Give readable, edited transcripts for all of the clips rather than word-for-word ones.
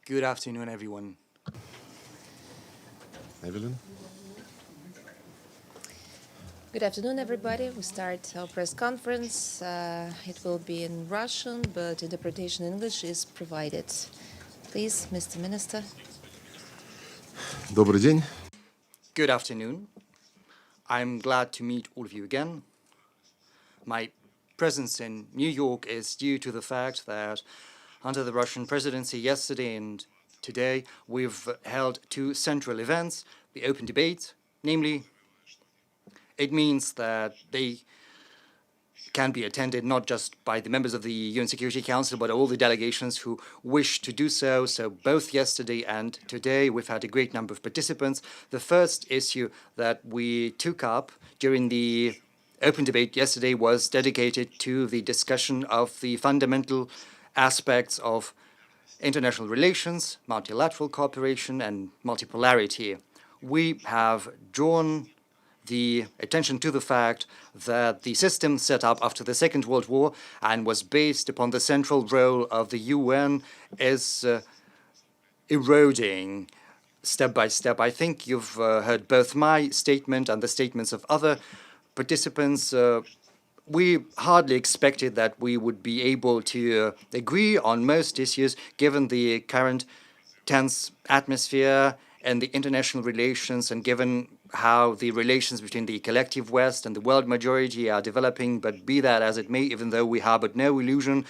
Good afternoon, everyone. Evelyn? Good afternoon, everybody. We start our press conference. It will be in Russian, but interpretation in English is provided. Please, Mr. Minister. Добрый день. Good afternoon. I'm glad to meet all of you again. My presence in New York is due to the fact that under the Russian presidency yesterday and today, we've held two central events, the open debate, namely, it means that they can be attended not just by the members of the UN Security Council, but all the delegations who wish to do so. So both yesterday and today, we've had a great number of participants. The first issue that we took up during the open debate yesterday was dedicated to the discussion of the fundamental aspects of international relations, multilateral cooperation, and multipolarity. We have drawn the attention to the fact that the system set up after the Second World War and was based upon the central role of the UN is eroding step by step. I think you've heard both my statement and the statements of other participants. We hardly expected that we would be able to agree on most issues given the current tense atmosphere and the international relations, and given how the relations between the collective West and the world majority are developing. But be that as it may, even though we harbored no illusion,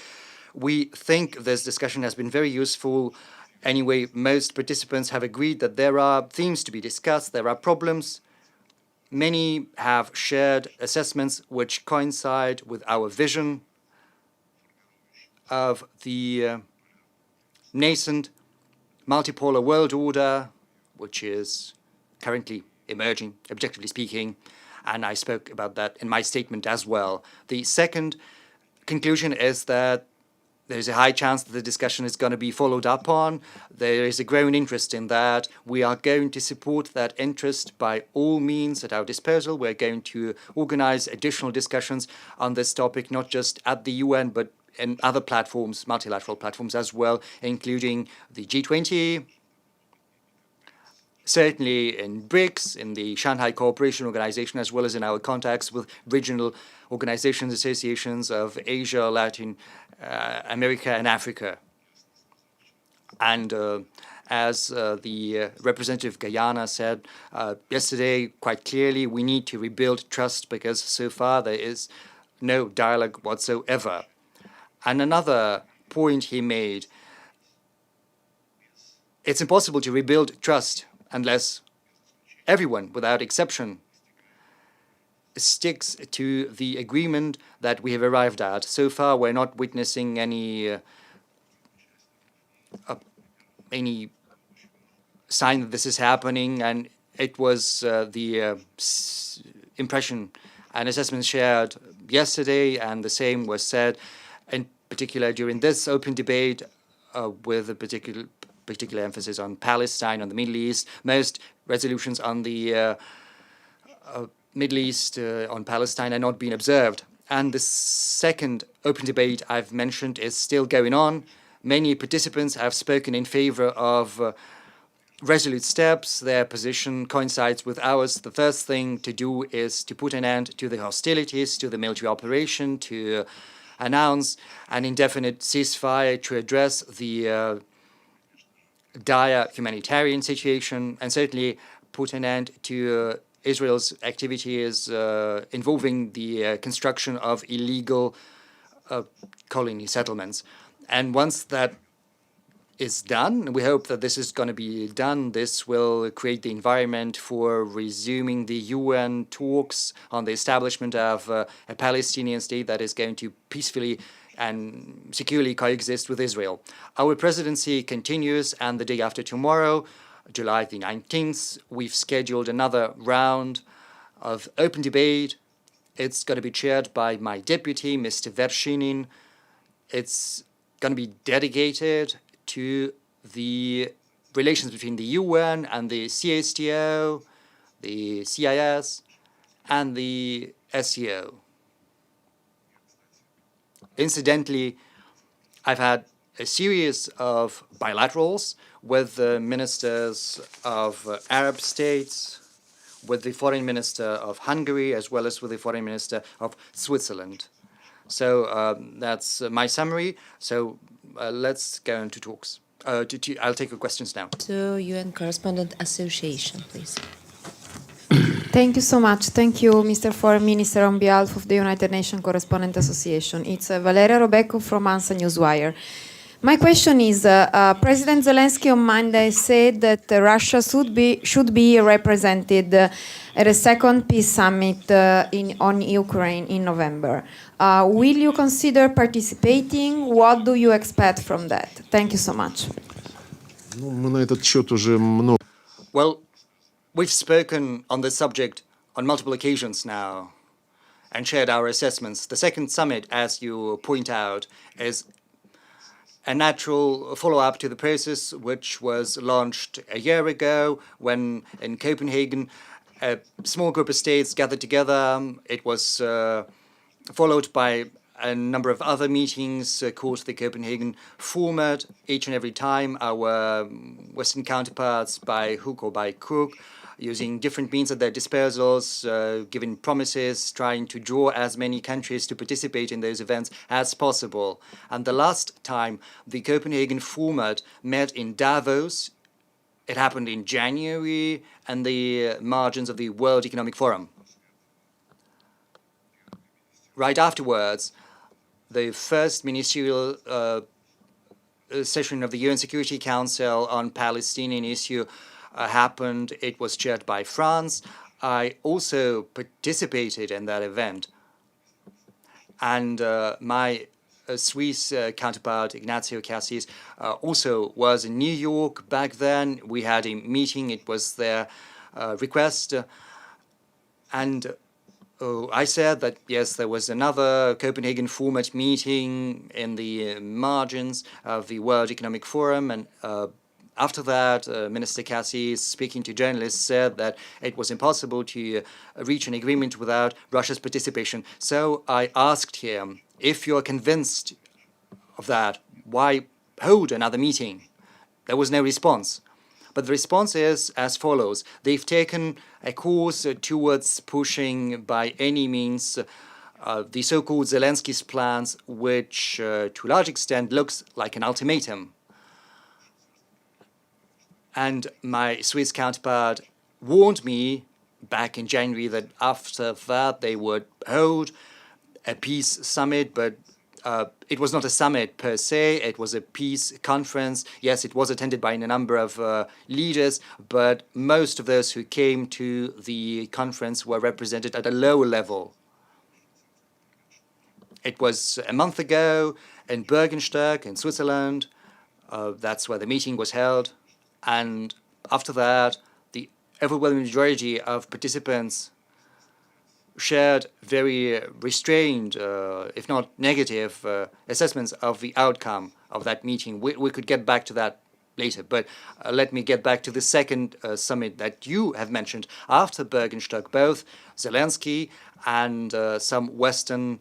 we think this discussion has been very useful. Anyway, most participants have agreed that there are themes to be discussed, there are problems. Many have shared assessments which coincide with our vision of the nascent multipolar world order, which is currently emerging, objectively speaking, and I spoke about that in my statement as well. The second conclusion is that there's a high chance that the discussion is going to be followed up on. There is a growing interest in that. We are going to support that interest by all means at our disposal. We're going to organize additional discussions on this topic, not just at the UN, but in other platforms, multilateral platforms as well, including the G20, certainly in BRICS, in the Shanghai Cooperation Organization, as well as in our contacts with regional organizations, associations of Asia, Latin America, and Africa. And as the representative Guyana said yesterday quite clearly, we need to rebuild trust because so far there is no dialogue whatsoever. And another point he made, it's impossible to rebuild trust unless everyone, without exception, sticks to the agreement that we have arrived at. So far, we're not witnessing any sign that this is happening, and it was the impression and assessment shared yesterday, and the same was said, in particular during this open debate, with a particular emphasis on Palestine, on the Middle East. Most resolutions on the Middle East, on Palestine, are not being observed. And the second open debate I've mentioned is still going on. Many participants have spoken in favor of resolute steps. Their position coincides with ours. The first thing to do is to put an end to the hostilities, to the military operation, to announce an indefinite ceasefire, to address the dire humanitarian situation, and certainly put an end to Israel's activities involving the construction of illegal colony settlements. And once that is done, we hope that this is going to be done, this will create the environment for resuming the UN talks on the establishment of a Palestinian state that is going to peacefully and securely coexist with Israel. Our presidency continues, and the day after tomorrow, July the 19th, we've scheduled another round of open debate. It's going to be chaired by my deputy, Mr. Vershinin. It's going to be dedicated to the relations between the UN and the CSTO, the CIS, and the SEO. Incidentally, I've had a series of bilaterals with the ministers of Arab states, with the foreign minister of Hungary, as well as with the foreign minister of Switzerland. So that's my summary. So let's go into talks. I'll take your questions now. To UN Correspondent Association, please. Thank you so much. Thank you, Mr. Foreign Minister, on behalf of the United Nations Correspondent Association. It's Valeria Robecco from ANSA Newswire. My question is, President Zelenskyy on Monday said that Russia should be represented at a second peace summit on Ukraine in November. Will you consider participating? What do you expect from that? Thank you so much. Well, we've spoken on this subject on multiple occasions now and shared our assessments. The second summit, as you point out, is a natural follow-up to the process which was launched a year ago when in Copenhagen a small group of states gathered together. It was followed by a number of other meetings called the Copenhagen format. Each and every time our Western counterparts, by hook or by crook, using different means at their disposals, giving promises, trying to draw as many countries to participate in those events as possible. And the last time the Copenhagen format met in Davos, it happened in January, and the margins of the World Economic Forum. Right afterwards, the first ministerial session of the UN Security Council on Palestinian issue happened. It was chaired by France. I also participated in that event. And my Swiss counterpart, Ignazio Cassis, also was in New York back then. We had a meeting. It was their request. And I said that, yes, there was another Copenhagen format meeting in the margins of the World Economic Forum. And after that, Minister Cassis, speaking to journalists, said that it was impossible to reach an agreement without Russia's participation. So I asked him, if you're convinced of that, why hold another meeting? There was no response. But the response is as follows. They've taken a course towards pushing by any means the so-called Zelensky's plans, which to a large extent looks like an ultimatum. And my Swiss counterpart warned me back in January that after that they would hold a peace summit, but it was not a summit per se, it was a peace conference. Yes, it was attended by a number of leaders, but most of those who came to the conference were represented at a lower level. It was a month ago in Bürgenstock in Switzerland. That's where the meeting was held. And after that, the overwhelming majority of participants shared very restrained, if not negative, assessments of the outcome of that meeting. We could get back to that later, but let me get back to the second summit that you have mentioned. After Bürgenstock, both Zelenskyy and some Western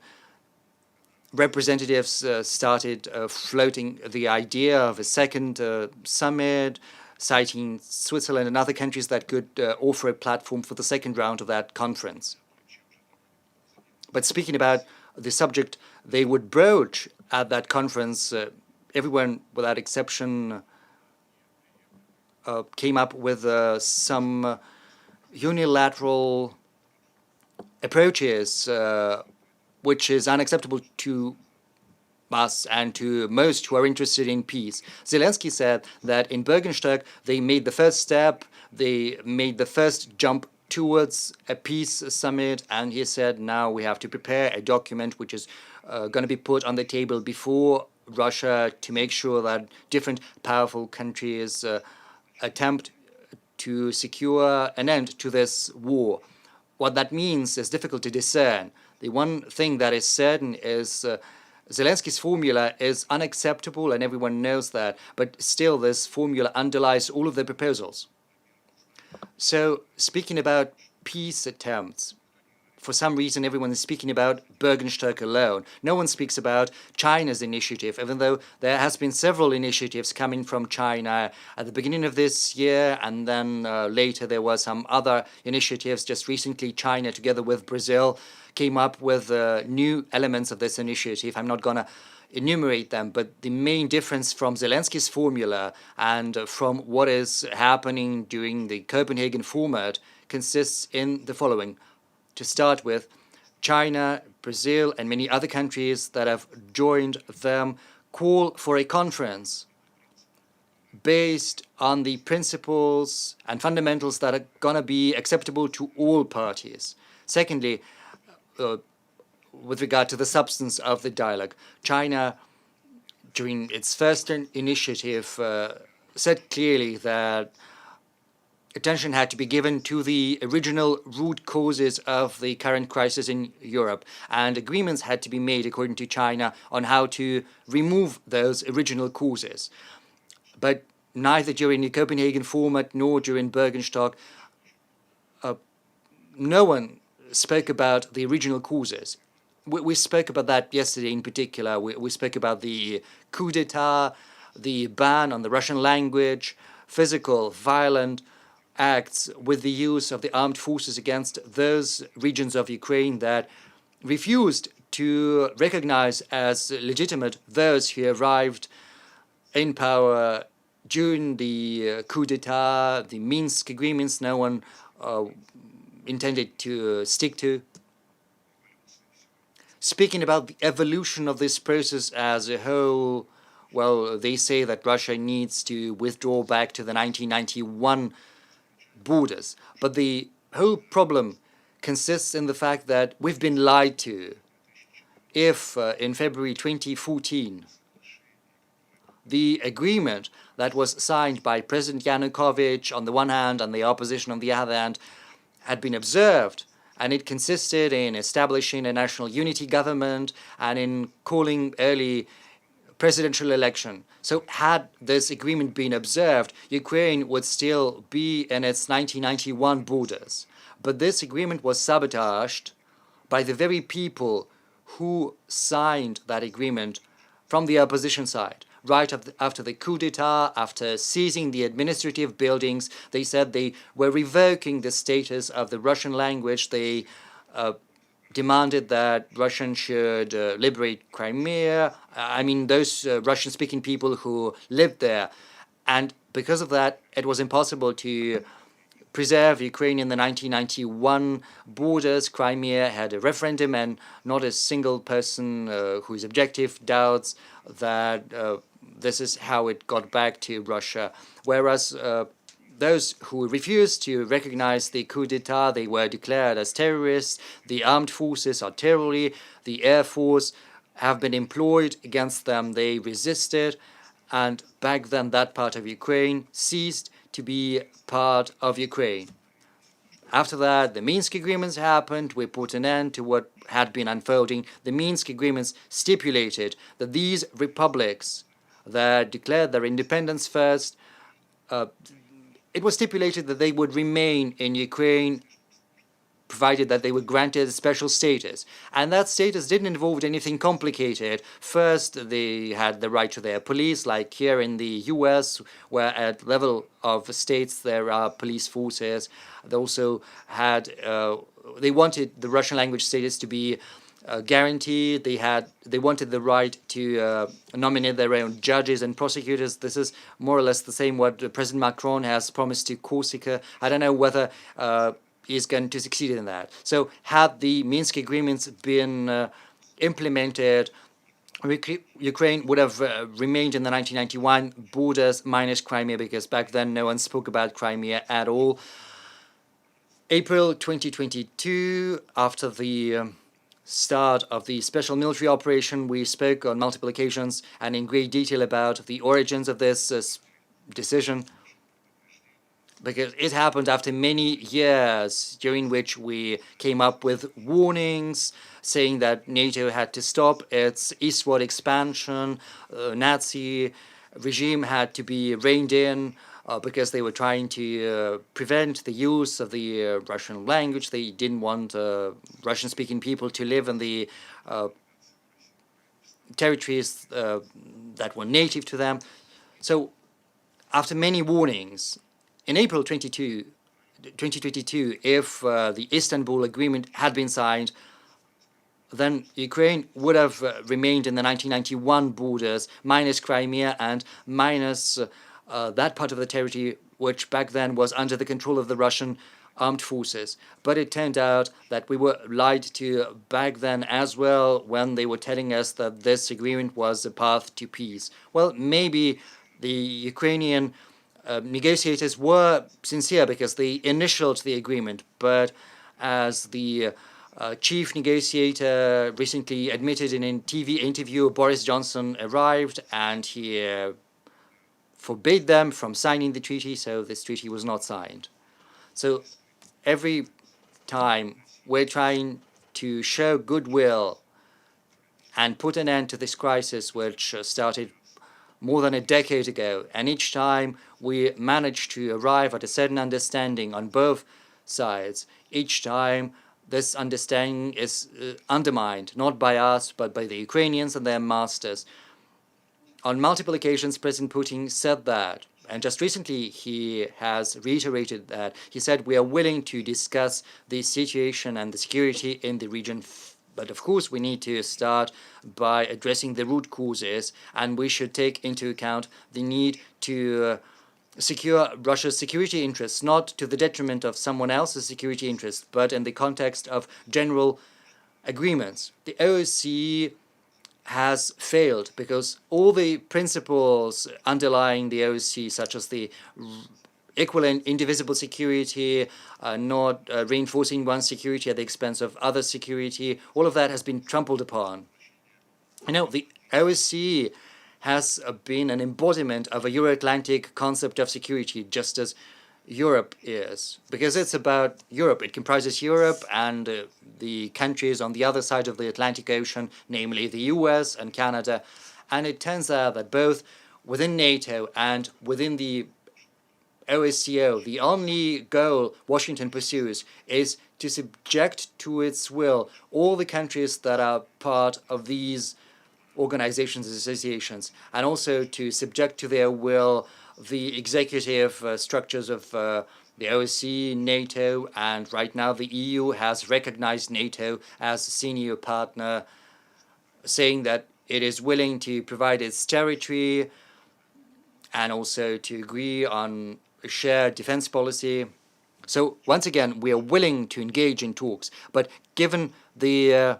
representatives started floating the idea of a second summit, citing Switzerland and other countries that could offer a platform for the second round of that conference. But speaking about the subject they would broach at that conference, everyone without exception came up with some unilateral approaches, which is unacceptable to us and to most who are interested in peace. Zelenskyy said that in Bürgenstock they made the first step, they made the first jump towards a peace summit, and he said now we have to prepare a document which is going to be put on the table before Russia to make sure that different powerful countries attempt to secure an end to this war. What that means is difficult to discern. The one thing that is certain is Zelensky's formula is unacceptable, and everyone knows that, but still this formula underlies all of the proposals. So, speaking about peace attempts, for some reason, everyone is speaking about Bürgenstock alone. No one speaks about China's initiative, even though there has been several initiatives coming from China at the beginning of this year, and then later there were some other initiatives. Just recently, China, together with Brazil, came up with new elements of this initiative. I'm not going to enumerate them, but the main difference from Zelenskyy's formula and from what is happening during the Copenhagen format consists in the following. To start with, China, Brazil, and many other countries that have joined them call for a conference based on the principles and fundamentals that are going to be acceptable to all parties. Secondly, with regard to the substance of the dialogue, China, during its first initiative, said clearly that attention had to be given to the original root causes of the current crisis in Europe, and agreements had to be made, according to China, on how to remove those original causes. But neither during the Copenhagen format nor during Bürgenstock, no one spoke about the original causes. We spoke about that yesterday in particular. We spoke about the coup d'etat, the ban on the Russian language, physical, violent acts with the use of the armed forces against those regions of Ukraine that refused to recognize as legitimate those who arrived in power during the coup d'etat, the Minsk agreements no one intended to stick to. Speaking about the evolution of this process as a whole, well, they say that Russia needs to withdraw back to the 1991 borders. But the whole problem consists in the fact that we've been lied to. If in February 2014, the agreement that was signed by President Yanukovych on the one hand and the opposition on the other hand had been observed, and it consisted in establishing a national unity government and in calling early presidential election. So had this agreement been observed, Ukraine would still be in its 1991 borders. But this agreement was sabotaged by the very people who signed that agreement from the opposition side. Right after the coup d'etat, after seizing the administrative buildings, they said they were revoking the status of the Russian language. They demanded that Russians should liberate Crimea. I mean, those Russian-speaking people who lived there. And because of that, it was impossible to preserve Ukraine in the 1991 borders. Crimea had a referendum, and not a single person whose objective doubts that this is how it got back to Russia. Whereas those who refused to recognize the coup d'etat, they were declared as terrorists. The armed forces are terrorist. The air force have been employed against them. They resisted, and back then that part of Ukraine ceased to be part of Ukraine. After that, the Minsk agreements happened. We put an end to what had been unfolding. The Minsk agreements stipulated that these republics that declared their independence first, it was stipulated that they would remain in Ukraine provided that they were granted special status. And that status didn't involve anything complicated. First, they had the right to their police, like here in the US, where at level of states there are police forces. They also had, they wanted the Russian language status to be guaranteed. They wanted the right to nominate their own judges and prosecutors. This is more or less the same what President Macron has promised to Corsica. I don't know whether is going to succeed in that. So had the Minsk agreements been implemented, Ukraine would have remained in the 1991 borders minus Crimea, because back then no one spoke about Crimea at all. April 2022, after the start of the special military operation, we spoke on multiple occasions and in great detail about the origins of this decision, because it happened after many years during which we came up with warnings saying that NATO had to stop its eastward expansion, Nazi regime had to be reined in, because they were trying to prevent the use of the Russian language. They didn't want Russian-speaking people to live in the territories that were native to them. So after many warnings, in April 2022, if the Istanbul Agreement had been signed, then Ukraine would have remained in the 1991 borders, minus Crimea and minus that part of the territory which back then was under the control of the Russian armed forces. But it turned out that we were lied to back then as well when they were telling us that this agreement was a path to peace. Well, maybe the Ukrainian negotiators were sincere because they initialed the agreement, but as the chief negotiator recently admitted in a TV interview, Boris Johnson arrived and he forbade them from signing the treaty, so this treaty was not signed. So every time we're trying to show goodwill and put an end to this crisis which started more than a decade ago, and each time we manage to arrive at a certain understanding on both sides, each time this understanding is undermined, not by us, but by the Ukrainians and their masters. On multiple occasions, President Putin said that, and just recently he has reiterated that. He said, we are willing to discuss the situation and the security in the region, but of course we need to start by addressing the root causes, and we should take into account the need to secure Russia's security interests, not to the detriment of someone else's security interests, but in the context of general agreements. The OSCE has failed because all the principles underlying the OSCE, such as the equal and indivisible security, not reinforcing one's security at the expense of other security, all of that has been trampled upon. You know, the OSCE has been an embodiment of a Euro-Atlantic concept of security, just as Europe is, because it's about Europe. It comprises Europe and the countries on the other side of the Atlantic Ocean, namely the US and Canada. And it turns out that both within NATO and within the OSCE, the only goal Washington pursues is to subject to its will all the countries that are part of these organizations and associations, and also to subject to their will the executive structures of the OSCE, NATO, and right now the EU has recognized NATO as a senior partner, saying that it is willing to provide its territory and also to agree on a shared defense policy. So once again, we are willing to engage in talks, but given the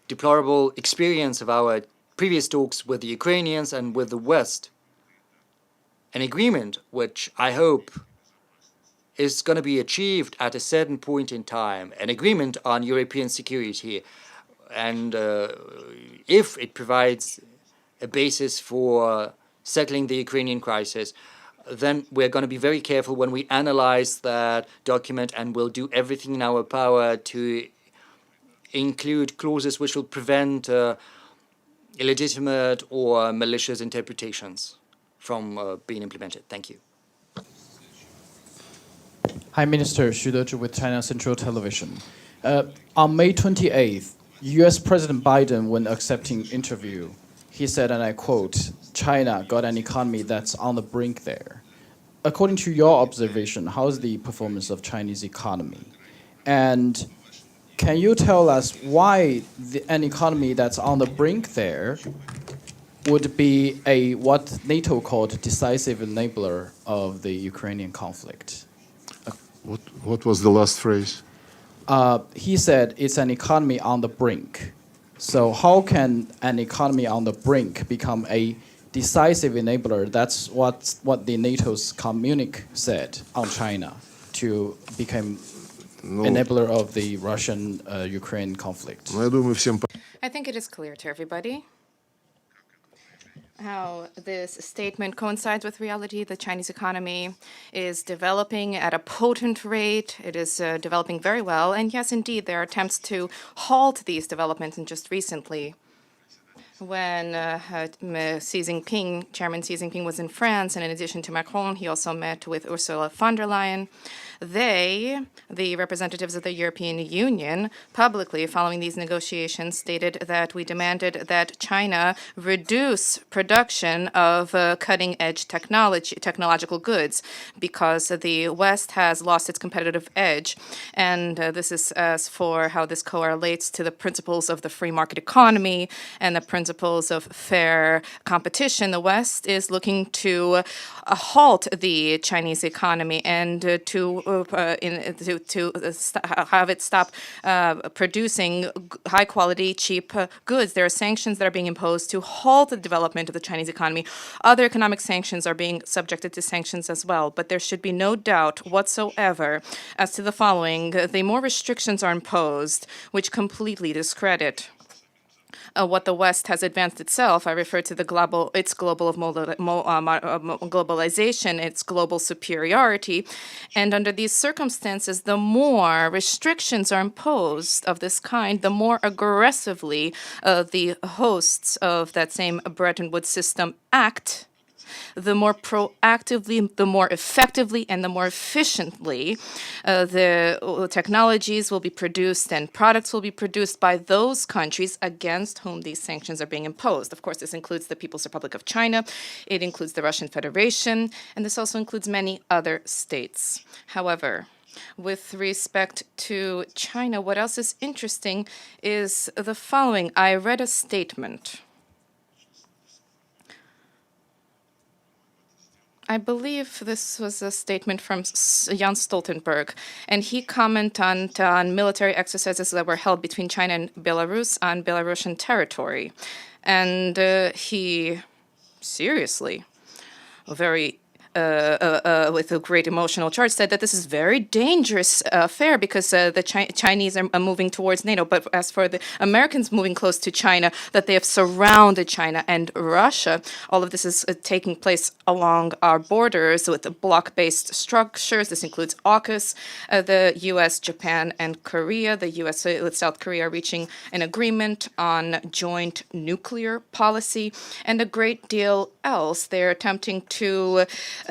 deplorable experience of our previous talks with the Ukrainians and with the West, an agreement which I hope is going to be achieved at a certain point in time, an agreement on European security, and if it provides a basis for settling the Ukrainian crisis, then we're going to be very careful when we analyze that document, and we'll do everything in our power to include clauses which will prevent illegitimate or malicious interpretations from being implemented. Thank you. Hi, Minister Xu Dezhi with China Central Television. On May 28th, U.S. President Biden, when accepting interview, he said, and I quote, "China got an economy that's on the brink there." According to your observation, how is the performance of Chinese economy? And can you tell us why an economy that's on the brink there would be what NATO called decisive enabler of the Ukrainian conflict? What was the last phrase? He said it's an economy on the brink. So how can an economy on the brink become a decisive enabler? That's what the NATO's communique said on China to become enabler of the Russian-Ukraine conflict. I think it is clear to everybody how this statement coincides with reality. The Chinese economy is developing at a potent rate. It is developing very well. And yes, indeed, there are attempts to halt these developments. And just recently, when Chairman Xi Jinping was in France, and in addition to Macron, he also met with Ursula von der Leyen. They, the representatives of the European Union, publicly, following these negotiations, stated that we demanded that China reduce production of cutting-edge technological goods because the West has lost its competitive edge. And this is as for how this correlates to the principles of the free market economy and the principles of fair competition. The West is looking to halt the Chinese economy and to have it stop producing high-quality, cheap goods. There are sanctions that are being imposed to halt the development of the Chinese economy. Other economic sanctions are being subjected to sanctions as well. But there should be no doubt whatsoever as to the following. The more restrictions are imposed, which completely discredit what the West has advanced itself. I refer to its globalization, its global superiority. And under these circumstances, the more restrictions are imposed of this kind, the more aggressively the hosts of that same Bretton Woods system act, the more proactively, the more effectively, and the more efficiently the technologies will be produced and products will be produced by those countries against whom these sanctions are being imposed. Of course, this includes the People's Republic of China, it includes the Russian Federation, and this also includes many other states. However, with respect to China, what else is interesting is the following. I read a statement. I believe this was a statement from Jens Stoltenberg, and he commented on military exercises that were held between China and Belarus on Belarusian territory. And he seriously, very with a great emotional charge, said that this is very dangerous affair because the Chinese are moving towards NATO. But as for the Americans moving close to China, that they have surrounded China and Russia, all of this is taking place along our borders with bloc-based structures. This includes AUKUS, the U.S., Japan, and Korea. The U.S. with South Korea are reaching an agreement on joint nuclear policy and a great deal else. They're attempting to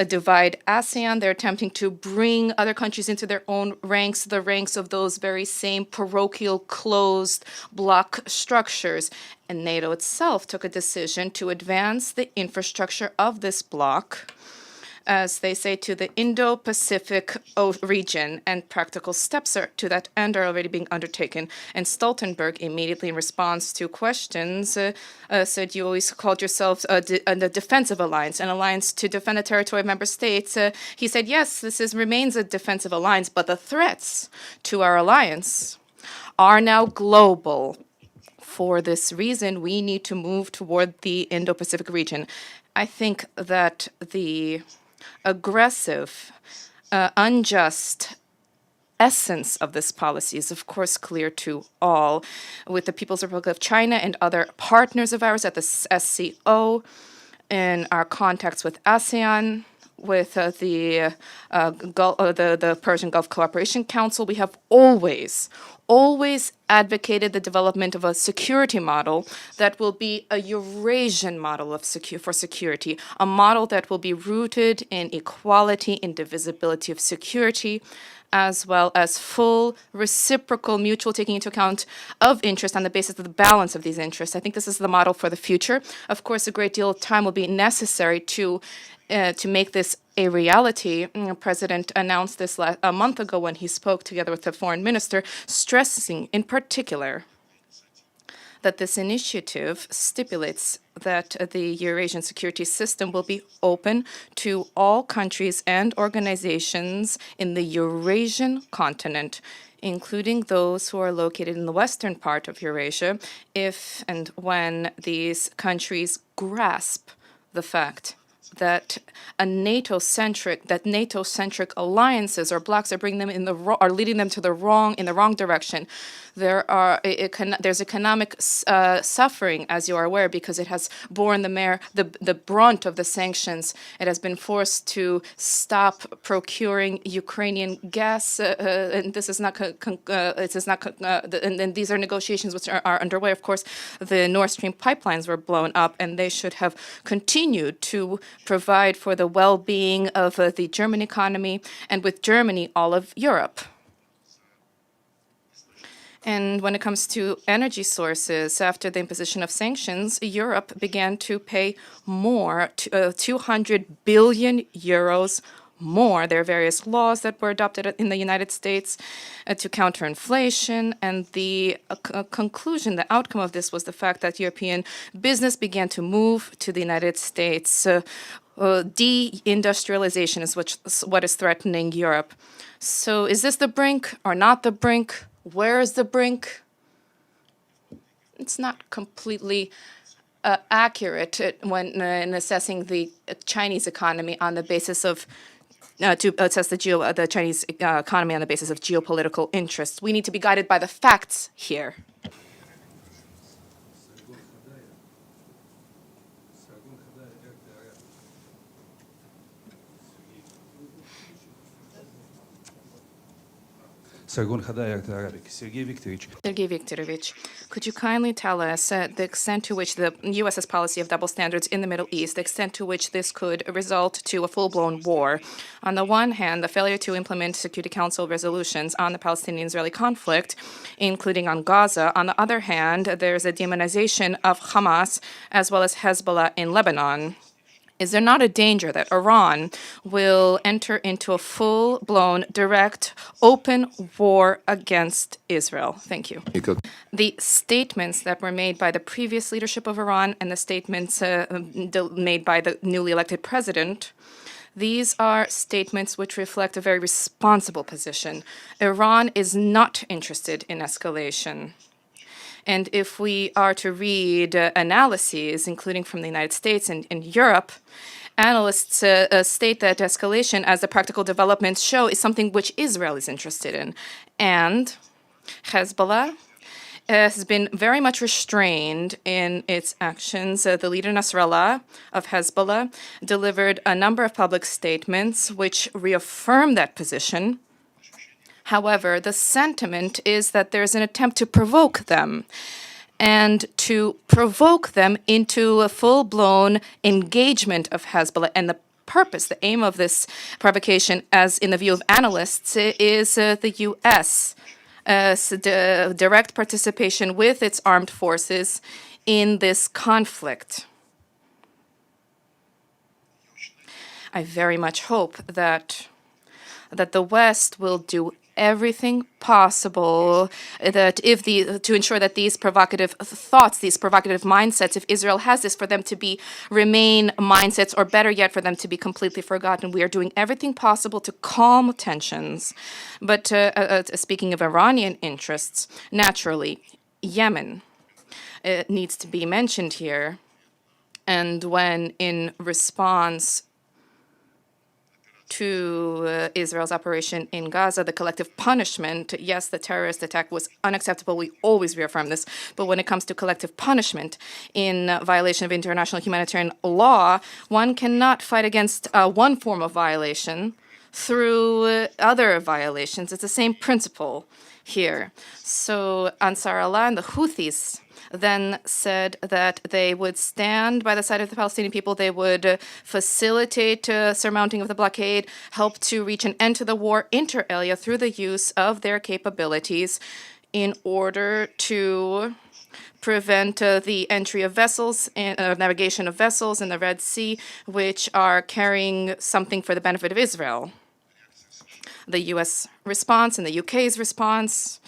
divide ASEAN. They're attempting to bring other countries into their own ranks, the ranks of those very same parochial, closed bloc structures. And NATO itself took a decision to advance the infrastructure of this bloc, as they say, to the Indo-Pacific region, and practical steps to that end are already being undertaken. And Stoltenberg, immediately in response to questions, said you always called yourselves a defensive alliance, an alliance to defend the territory of member states. He said, yes, remains a defensive alliance, but the threats to our alliance are now global. For this reason, we need to move toward the Indo-Pacific region. I think that the aggressive, unjust essence of this policy is, of course, clear to all. With the People's Republic of China and other partners of ours at the SCO, in our contacts with ASEAN, with the Persian Gulf Cooperation Council, we have always advocated the development of a security model that will be a Eurasian model for security, a model that will be rooted in equality, indivisibility of security, as well as full reciprocal mutual taking into account of interest on the basis of the balance of these interests. I think this is the model for the future. Of course, a great deal of time will be necessary to make this a reality. The President announced this a month ago when he spoke together with the foreign minister, stressing in particular that this initiative stipulates that the Eurasian security system will be open to all countries and organizations in the Eurasian continent, including those who are located in the western part of Eurasia, if and when these countries grasp the fact that NATO-centric alliances or blocs are bringing them are leading them to the wrong direction. There's economic suffering, as you are aware, because it has borne the brunt of the sanctions. It has been forced to stop procuring Ukrainian gas, and this is not. And these are negotiations which are underway. Of course, the Nord Stream pipelines were blown up, and they should have continued to provide for the well-being of the German economy, and with Germany, all of Europe. And when it comes to energy sources, after the imposition of sanctions, Europe began to pay more, 200 billion euros more. There are various laws that were adopted in the United States to counter inflation. And the conclusion, the outcome of this was the fact that European business began to move to the United States. Deindustrialization is what is threatening Europe. So is this the brink or not the brink? Where is the brink? It's not completely accurate when in assessing the Chinese economy on the basis of to assess the Chinese economy on the basis of geopolitical interests. We need to be guided by the facts here. Sergey Viktorovich, could you kindly tell us the extent to which the U.S.'s policy of double standards in the Middle East, the extent to which this could result to a full-blown war? On the one hand, the failure to implement Security Council resolutions on the Palestinian-Israeli conflict, including on Gaza. On the other hand, there's a demonization of Hamas as well as Hezbollah in Lebanon. Is there not a danger that Iran will enter into a full-blown, direct, open war against Israel? Thank you. The statements that were made by the previous leadership of Iran and the statements made by the newly elected president, these are statements which reflect a very responsible position. Iran is not interested in escalation. And if we are to read analyses, including from the United States and Europe, analysts state that escalation, as the practical developments show, is something which Israel is interested in. And Hezbollah has been very much restrained in its actions. The leader Nasrallah of Hezbollah delivered a number of public statements which reaffirm that position. However, the sentiment is that there's an attempt to provoke them and to provoke them into a full-blown engagement of Hezbollah. And the purpose, the aim of this provocation, as in the view of analysts, is the U.S. Direct participation with its armed forces in this conflict. I very much hope that the West will do everything possible to ensure that these provocative thoughts, these provocative mindsets, if Israel has this, for them to remain mindsets, or better yet, for them to be completely forgotten. We are doing everything possible to calm tensions. But speaking of Iranian interests, naturally, Yemen needs to be mentioned here. And when in response to Israel's operation in Gaza, the collective punishment, yes, the terrorist attack was unacceptable. We always reaffirm this. But when it comes to collective punishment in violation of international humanitarian law, one cannot fight against one form of violation through other violations. It's the same principle here. So Ansar Allah and the Houthis then said that they would stand by the side of the Palestinian people. They would facilitate surmounting of the blockade, help to reach an end to the war inter alia through the use of their capabilities in order to prevent the entry of vessels, navigation of vessels in the Red Sea, which are carrying something for the benefit of Israel. The U.S. response and the U.K.'s response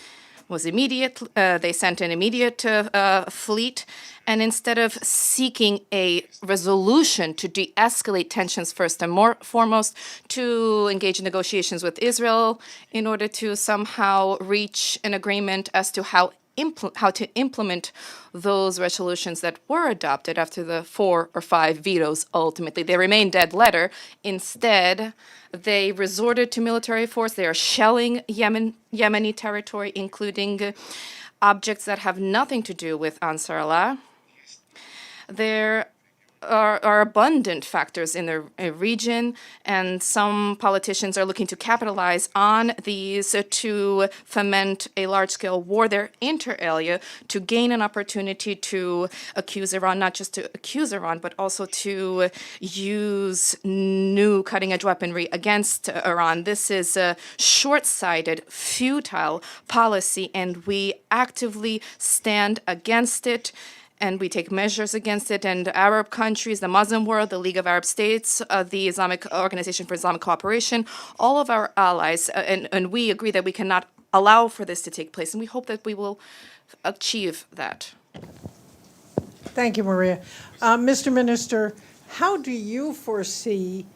was immediate. They sent an immediate fleet, and instead of seeking a resolution to de-escalate tensions first and foremost, to engage in negotiations with Israel in order to somehow reach an agreement as to how implement those resolutions that were adopted after the 4 or 5 vetoes. Ultimately, they remain dead letter. Instead, they resorted to military force. They are shelling Yemeni territory, including objects that have nothing to do with Ansar Allah. There are abundant factors in the region, and some politicians are looking to capitalize on these to foment a large-scale war there inter alia, to gain an opportunity to accuse Iran, not just to accuse Iran, but also to use new cutting-edge weaponry against Iran. This is a short-sighted, futile policy, and we actively stand against it. And we take measures against it. And Arab countries, the Muslim world, the League of Arab States, the Islamic Organization for Islamic Cooperation, all of our allies, and we agree that we cannot allow for this to take place. And we hope that we will achieve that. Thank you, Maria. Mr. Minister, how do you foresee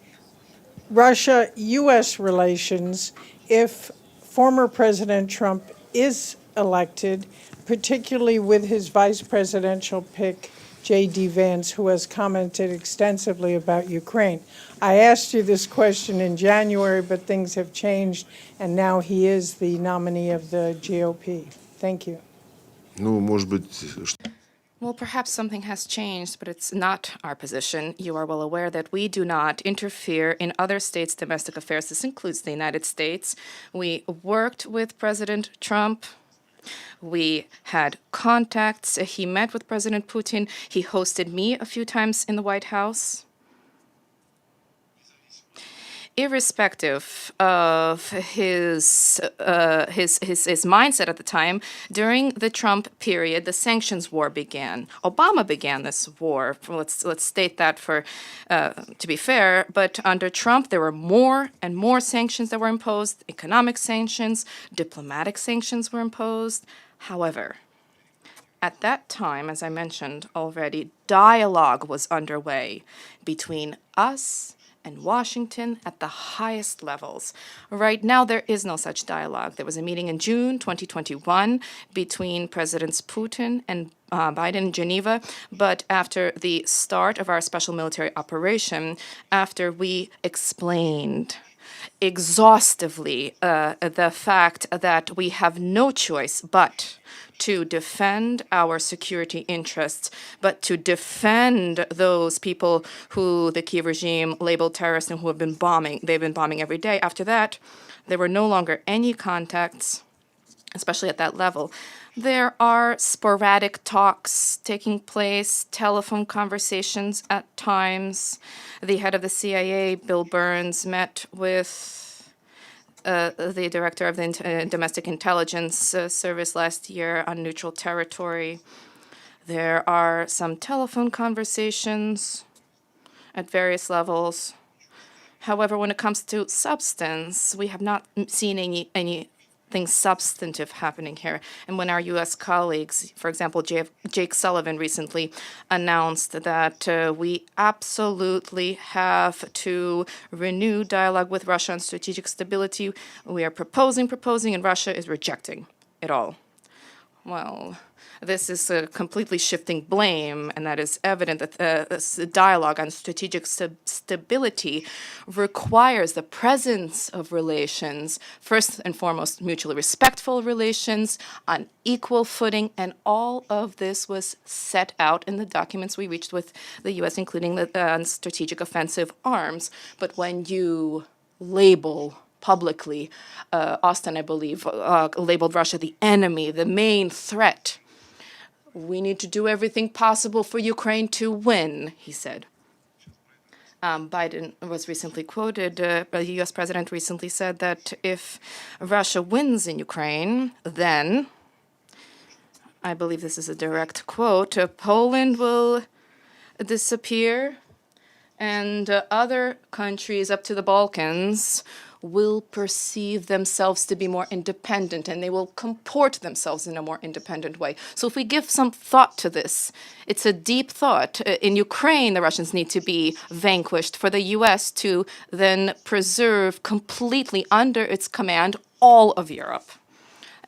Russia-U.S. relations if former President Trump is elected, particularly with his vice presidential pick, J.D. Vance, who has commented extensively about Ukraine? I asked you this question in January, but things have changed, and now he is the nominee of the GOP. Thank you. Ну, может быть, Well, perhaps something has changed, but it's not our position. You are well aware that we do not interfere in other states' domestic affairs. This includes the United States. We worked with President Trump. We had contacts. He met with President Putin. He hosted me a few times in the White House. Irrespective of his mindset at the time, during the Trump period, the sanctions war began. Obama began this war. Let's state that to be fair. But under Trump, there were more and more sanctions that were imposed. Economic sanctions, diplomatic sanctions were imposed. However, at that time, as I mentioned already, dialogue was underway between us and Washington at the highest levels. Right now, there is no such dialogue. There was a meeting in June 2021 between Presidents Putin and Biden in Geneva, but after the start of our special military operation, after we explained exhaustively the fact that we have no choice but to defend our security interests, but to defend those people who the Kiev regime labeled terrorists and who have been bombing. They've been bombing every day. After that, there were no longer any contacts, especially at that level. There are sporadic talks taking place, telephone conversations at times. The head of the CIA, Bill Burns, met with the director of the Domestic Intelligence Service last year on neutral territory. There are some telephone conversations at various levels. However, when it comes to substance, we have not seen anything substantive happening here. And when our U.S. colleagues, for example, Jake Sullivan recently announced that we absolutely have to renew dialogue with Russia on strategic stability, we are proposing, and Russia is rejecting it all. Well, this is completely shifting blame, and that is evident that this dialogue on strategic stability requires the presence of relations, first and foremost, mutually respectful relations on equal footing, and all of this was set out in the documents we reached with the U.S., including the strategic offensive arms. But when you label publicly, Austin, I believe, labeled Russia the enemy, the main threat, we need to do everything possible for Ukraine to win, he said. Biden was recently quoted, the U.S. president recently said that if Russia wins in Ukraine, then, I believe this is a direct quote, Poland will disappear and other countries up to the Balkans will perceive themselves to be more independent, and they will comport themselves in a more independent way. So if we give some thought to this, it's a deep thought. In Ukraine, the Russians need to be vanquished for the U.S. to then preserve completely under its command all of Europe.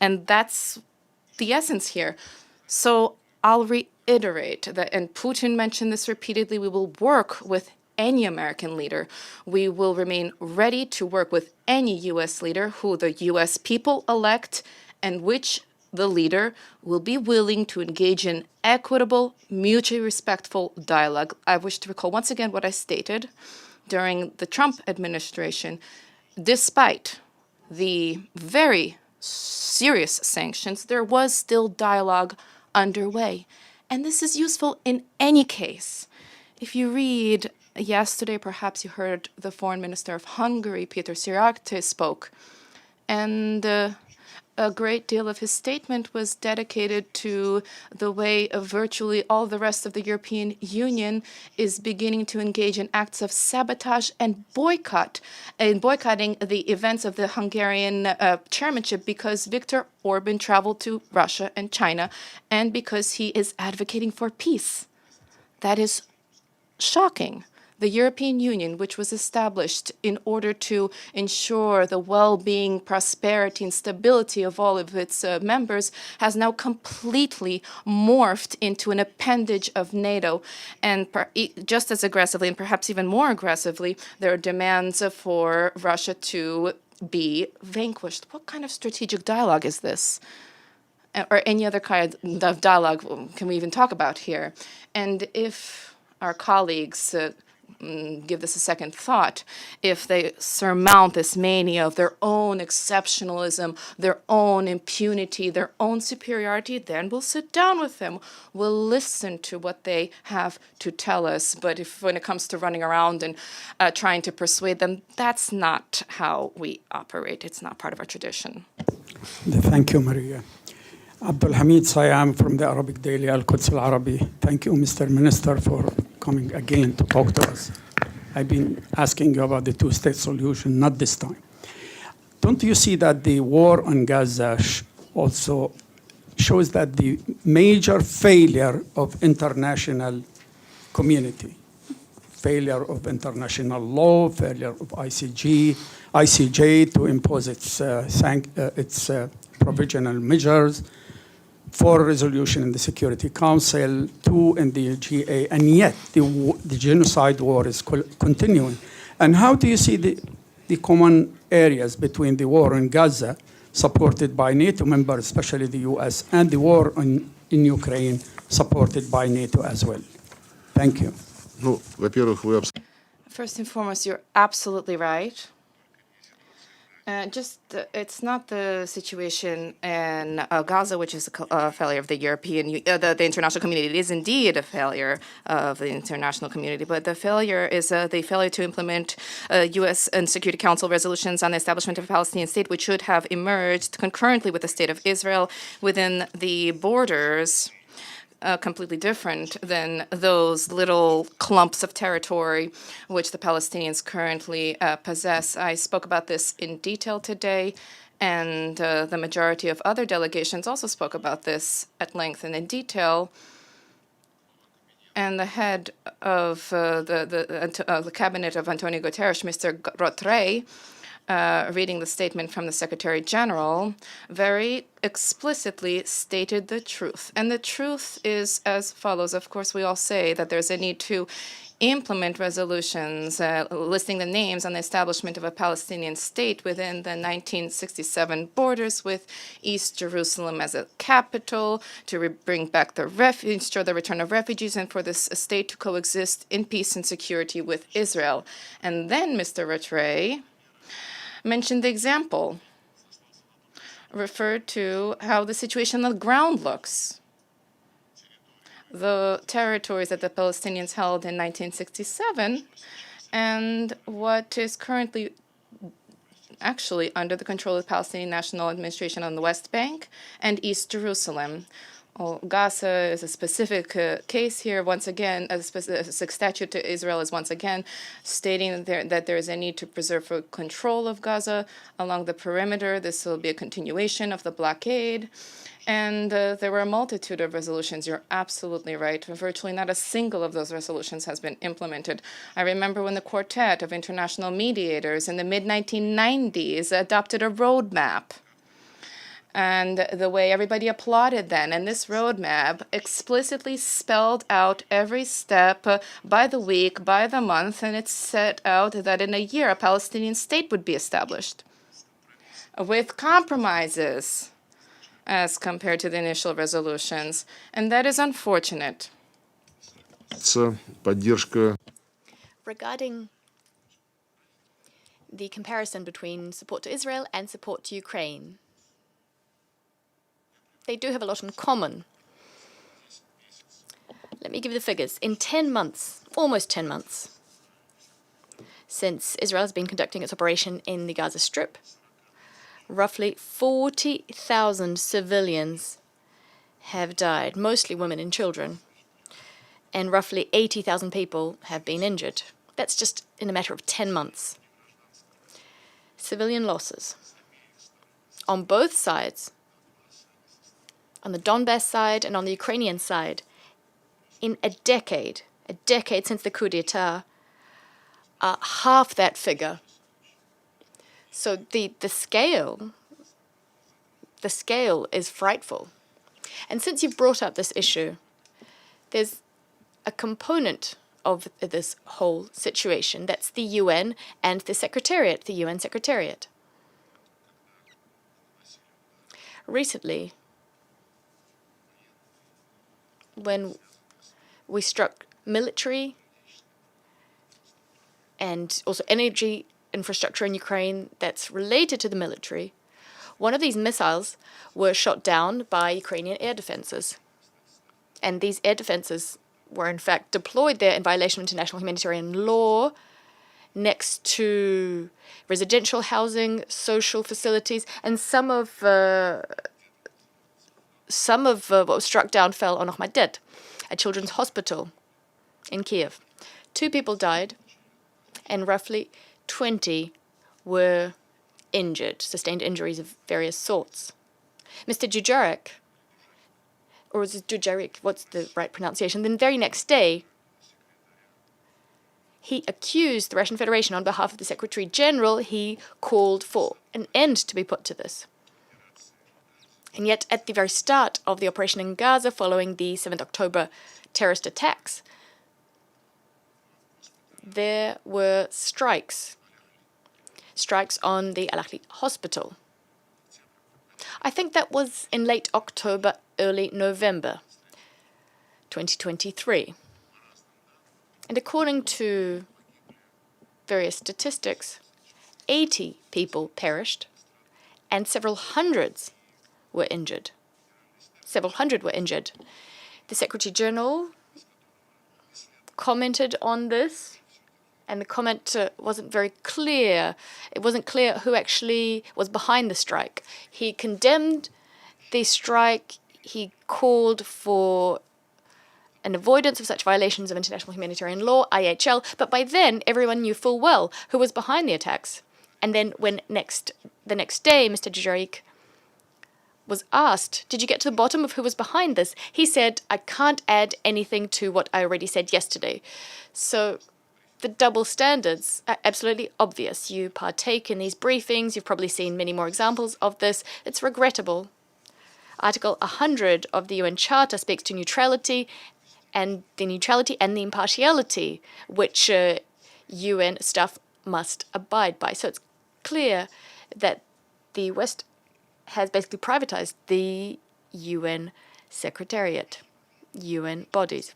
And that's the essence here. So I'll reiterate that, and Putin mentioned this repeatedly, we will work with any American leader. We will remain ready to work with any U.S. leader who the U.S. people elect and which the leader will be willing to engage in equitable, mutually respectful dialogue. I wish to recall once again what I stated during the Trump administration. Despite the very serious sanctions, there was still dialogue underway. And this is useful in any case. If you read yesterday, perhaps you heard the Foreign Minister of Hungary, Péter Szijjártó, spoke, and a great deal of his statement was dedicated to the way virtually all the rest of the European Union is beginning to engage in acts of sabotage and boycotting the events of the Hungarian chairmanship because Viktor Orban traveled to Russia and China and because he is advocating for peace. That is shocking. The European Union, which was established in order to ensure the well-being, prosperity, and stability of all of its members, has now completely morphed into an appendage of NATO. And just as aggressively, and perhaps even more aggressively, there are demands for Russia to be vanquished. What kind of strategic dialogue is this? Or any other kind of dialogue can we even talk about here? And if our colleagues give this a second thought, if they surmount this mania of their own exceptionalism, their own impunity, their own superiority, then we'll sit down with them. We'll listen to what they have to tell us. But if when it comes to running around and trying to persuade them, that's not how we operate. It's not part of our tradition. Thank you, Maria. Abdul Hamid Sayam from the Arabic Daily Al-Quds Al-Arabi. Thank you, Mr. Minister, for coming again to talk to us. I've been asking you about the two-state solution, not this time. Don't you see that the war on Gaza also shows that the major failure of international community, failure of international law, failure of ICJ to impose its provisional measures, 4 resolution in the Security Council, 2 in the GA, and yet the genocide war is continuing. And how do you see the common areas between the war in Gaza, supported by NATO members, especially the US, and the war in Ukraine, supported by NATO as well? Thank you. First and foremost, you're absolutely right. It's not the situation in Gaza, which is a failure of the the international community. It is indeed a failure of the international community, but the failure is the failure to implement U.S. and Security Council resolutions on the establishment of a Palestinian state, which should have emerged concurrently with the state of Israel within the borders. Completely different than those little clumps of territory which the Palestinians currently possess. I spoke about this in detail today, and the majority of other delegations also spoke about this at length and in detail. And the head of the cabinet of Antonio Guterres, Mr. Rotrey, reading the statement from the Secretary General, very explicitly stated the truth. And the truth is as follows. Of course, we all say that there's a need to implement resolutions listing the names on the establishment of a Palestinian state within the 1967 borders, with East Jerusalem as a capital, to bring back ensure the return of refugees, and for this state to coexist in peace and security with Israel. And then Mr. Rattray mentioned the example, referred to how the situation on the ground looks. The territories that the Palestinians held in 1967 and what is currently actually under the control of the Palestinian National Administration on the West Bank and East Jerusalem. Gaza is a specific case here. Once again, a specific statute to Israel is once again stating that there is a need to preserve control of Gaza along the perimeter. This will be a continuation of the blockade. And there were a multitude of resolutions. You're absolutely right. Virtually not a single of those resolutions has been implemented. I remember when the Quartet of International Mediators in the mid-1990s adopted a roadmap and the way everybody applauded then. And this roadmap explicitly spelled out every step by the week, by the month, and it set out that in a year a Palestinian state would be established with compromises as compared to the initial resolutions. And that is unfortunate. Поддержка. Regarding the comparison between support to Israel and support to Ukraine, they do have a lot in common. Let me give you the figures. In 10 months, almost 10 months, since Israel has been conducting its operation in the Gaza Strip, roughly 40,000 civilians have died, mostly women and children, and roughly 80,000 people have been injured. That's just in a matter of 10 months. Civilian losses on both sides, on the Donbass side and on the Ukrainian side, in a decade since the coup d'etat, half that figure. So the scale is frightful. And since you've brought up this issue, there's a component of this whole situation. That's the UN and the Secretariat, the UN Secretariat. Recently, when we struck military and also energy infrastructure in Ukraine that's related to the military, one of these missiles were shot down by Ukrainian air defenses. And these air defenses were in fact deployed there in violation of international humanitarian law next to residential housing, social facilities, and some of what was struck down fell on Ahmeddet, a children's hospital in Kiev. 2 people died, and roughly 20 were injured, sustained injuries of various sorts. Mr. Dujarric, or is it Dujarric, what's the right pronunciation? Then the very next day, he accused the Russian Federation on behalf of the Secretary General. He called for an end to be put to this. And yet, at the very start of the operation in Gaza, following the 7th October terrorist attacks, there were strikes on the Al-Ahli hospital. I think that was in late October, early November 2023. And according to various statistics, 80 people perished and several hundred were injured. The Secretary General commented on this, and the comment wasn't very clear. It wasn't clear who actually was behind the strike. He condemned the strike. He called for an avoidance of such violations of international humanitarian law, IHL, but by then everyone knew full well who was behind the attacks. And then when the next day Mr. Dujarric was asked, did you get to the bottom of who was behind this? He said, I can't add anything to what I already said yesterday. So the double standards are absolutely obvious. You partake in these briefings. You've probably seen many more examples of this. It's regrettable. Article 100 of the UN Charter speaks to neutrality and the impartiality which UN staff must abide by. So it's clear that the West has basically privatized the UN Secretariat, UN bodies.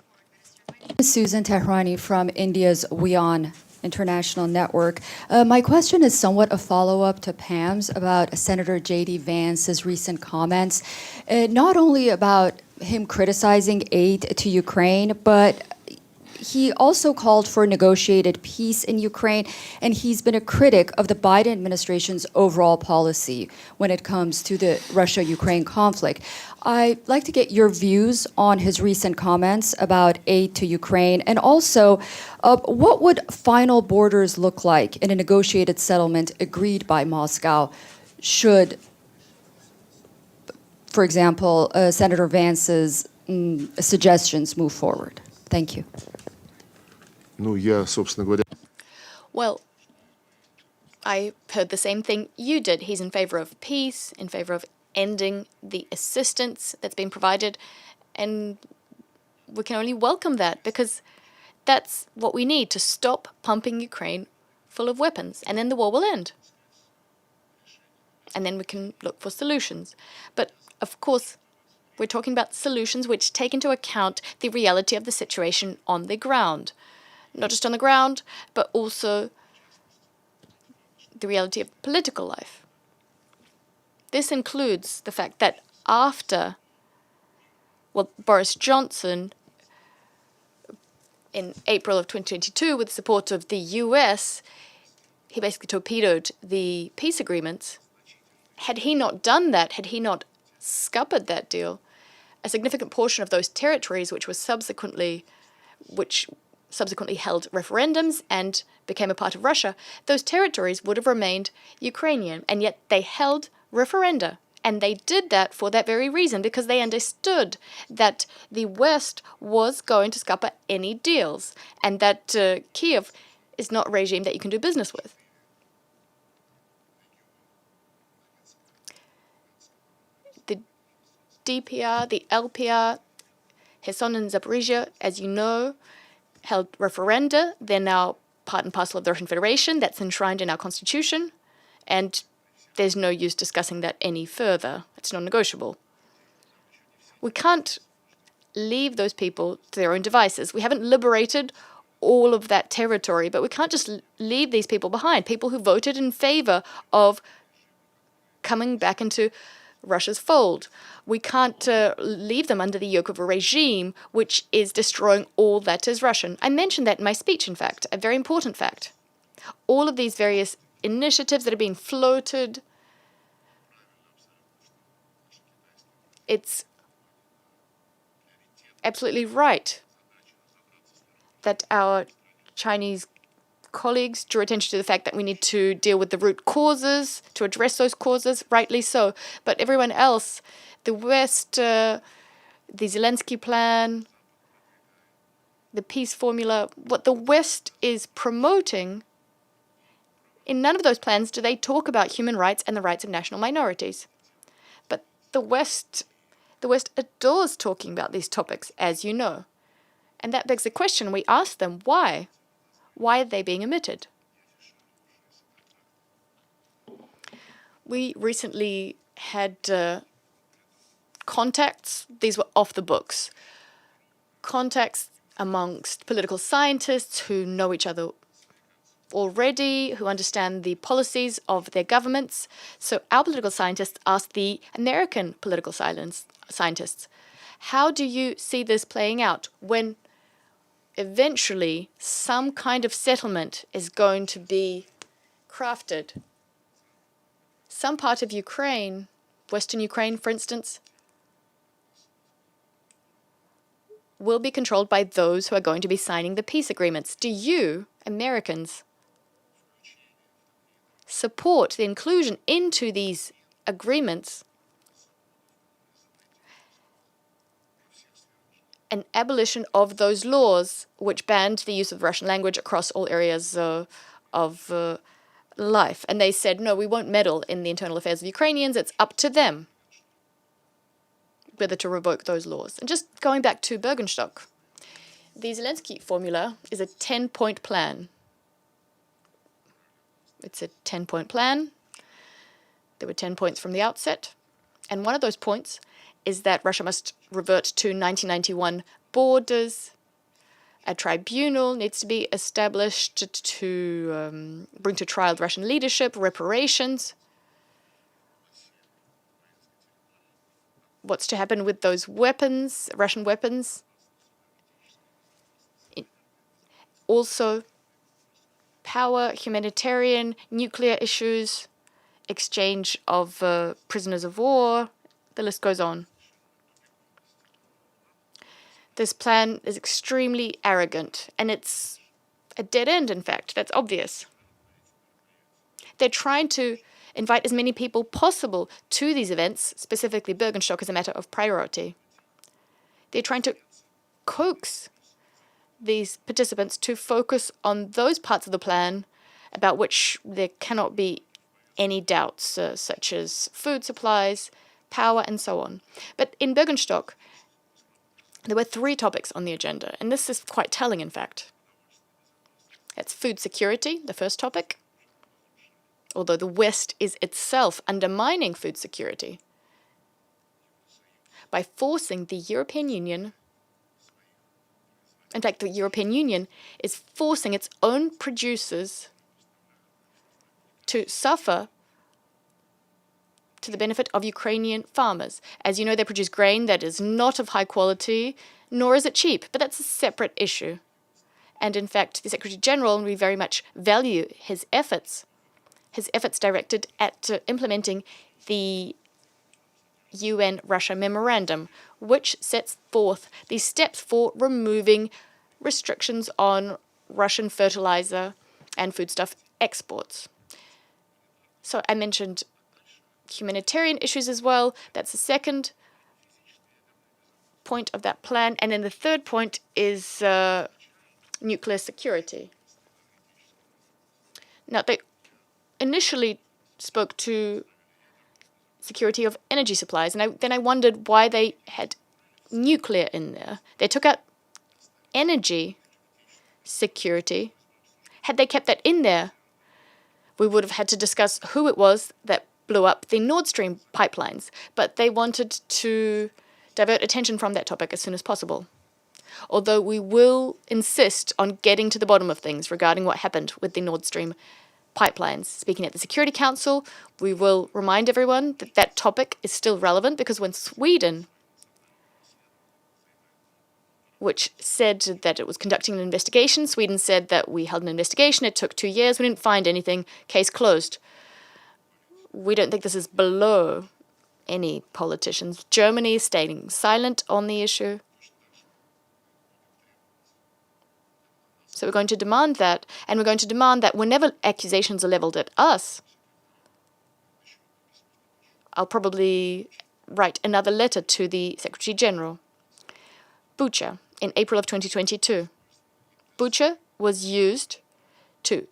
Susan Tehrani from India's WION International Network. My question is somewhat a follow-up to Pam's about Senator J.D. Vance's recent comments, not only about him criticizing aid to Ukraine, but he also called for negotiated peace in Ukraine, and he's been a critic of the Biden administration's overall policy when it comes to the Russia-Ukraine conflict. I'd like to get your views on his recent comments about aid to Ukraine, and also what would final borders look like in a negotiated settlement agreed by Moscow should, for example, Senator Vance's suggestions move forward? Thank you. Well, I heard the same thing you did. He's in favor of peace, in favor of ending the assistance that's been provided. And we can only welcome that, because that's what we need to stop pumping Ukraine full of weapons. And then the war will end. And then we can look for solutions. But of course, we're talking about solutions which take into account the reality of the situation on the ground. Not just on the ground, but also the reality of political life. This includes the fact that after, Boris Johnson, in April of 2022, with the support of the US, he basically torpedoed the peace agreements. Had he not done that, had he not scuppered that deal, a significant portion of those territories which subsequently held referendums and became a part of Russia, those territories would have remained Ukrainian, and yet they held referenda. And they did that for that very reason, because they understood that the West was going to scupper any deals, and that Kiev is not a regime that you can do business with. The DPR, the LPR, Kherson and Zaporizhia, as you know, held referenda. They're now part and parcel of the Russian Federation. That's enshrined in our constitution. And there's no use discussing that any further. It's non-negotiable. We can't leave those people to their own devices. We haven't liberated all of that territory, but we can't just leave these people behind, people who voted in favor of coming back into Russia's fold. We can't leave them under the yoke of a regime which is destroying all that is Russian. I mentioned that in my speech, in fact, a very important fact. All of these various initiatives that are being floated, it's absolutely right that our Chinese colleagues drew attention to the fact that we need to deal with the root causes, to address those causes, rightly so. But everyone else, the West, the Zelenskyy plan, the peace formula, what the West is promoting, in none of those plans do they talk about human rights and the rights of national minorities. But the West adores talking about these topics, as you know. And that begs the question, we ask them, why? Why are they being omitted? We recently had contacts, these were off the books, contacts amongst political scientists who know each other already, who understand the policies of their governments. So our political scientists asked the American political scientists, how do you see this playing out when eventually some kind of settlement is going to be crafted? Some part of Ukraine, Western Ukraine, for instance, will be controlled by those who are going to be signing the peace agreements. Do you, Americans, support the inclusion into these agreements an abolition of those laws which banned the use of Russian language across all areas of life? And they said, no, we won't meddle in the internal affairs of Ukrainians. It's up to them whether to revoke those laws. And just going back to Bürgenstock, the Zelenskyy formula is a 10-point plan. It's a 10-point plan. There were 10 points from the outset. And one of those points is that Russia must revert to 1991 borders. A tribunal needs to be established to bring to trial the Russian leadership, reparations. What's to happen with those weapons, Russian weapons? Also, power, humanitarian, nuclear issues, exchange of prisoners of war, the list goes on. This plan is extremely arrogant, and it's a dead end, in fact. That's obvious. They're trying to invite as many people possible to these events, specifically Bürgenstock, as a matter of priority. They're trying to coax these participants to focus on those parts of the plan about which there cannot be any doubts, such as food supplies, power, and so on. But in Bürgenstock, there were 3 topics on the agenda, and this is quite telling, in fact. It's food security, the first topic, although the West is itself undermining food security by forcing the European Union. In fact, the European Union is forcing its own producers to suffer to the benefit of Ukrainian farmers. As you know, they produce grain that is not of high quality, nor is it cheap, but that's a separate issue. And in fact, the Secretary General, we very much value his efforts directed at implementing the UN-Russia memorandum, which sets forth the steps for removing restrictions on Russian fertilizer and foodstuff exports. So I mentioned humanitarian issues as well. That's the second point of that plan. And then the third point is nuclear security. Now, they initially spoke to security of energy supplies, and then I wondered why they had nuclear in there. They took out energy security. Had they kept that in there, we would have had to discuss who it was that blew up the Nord Stream pipelines, but they wanted to divert attention from that topic as soon as possible. Although we will insist on getting to the bottom of things regarding what happened with the Nord Stream pipelines. Speaking at the Security Council, we will remind everyone that that topic is still relevant, because when Sweden, which said that it was conducting an investigation, Sweden said that we held an investigation, it took 2 years, we didn't find anything, case closed. We don't think this is below any politicians. Germany is staying silent on the issue. So we're going to demand that, and we're going to demand that whenever accusations are leveled at us, I'll probably write another letter to the Secretary General. Bucha, in April of 2022. Bucha was used to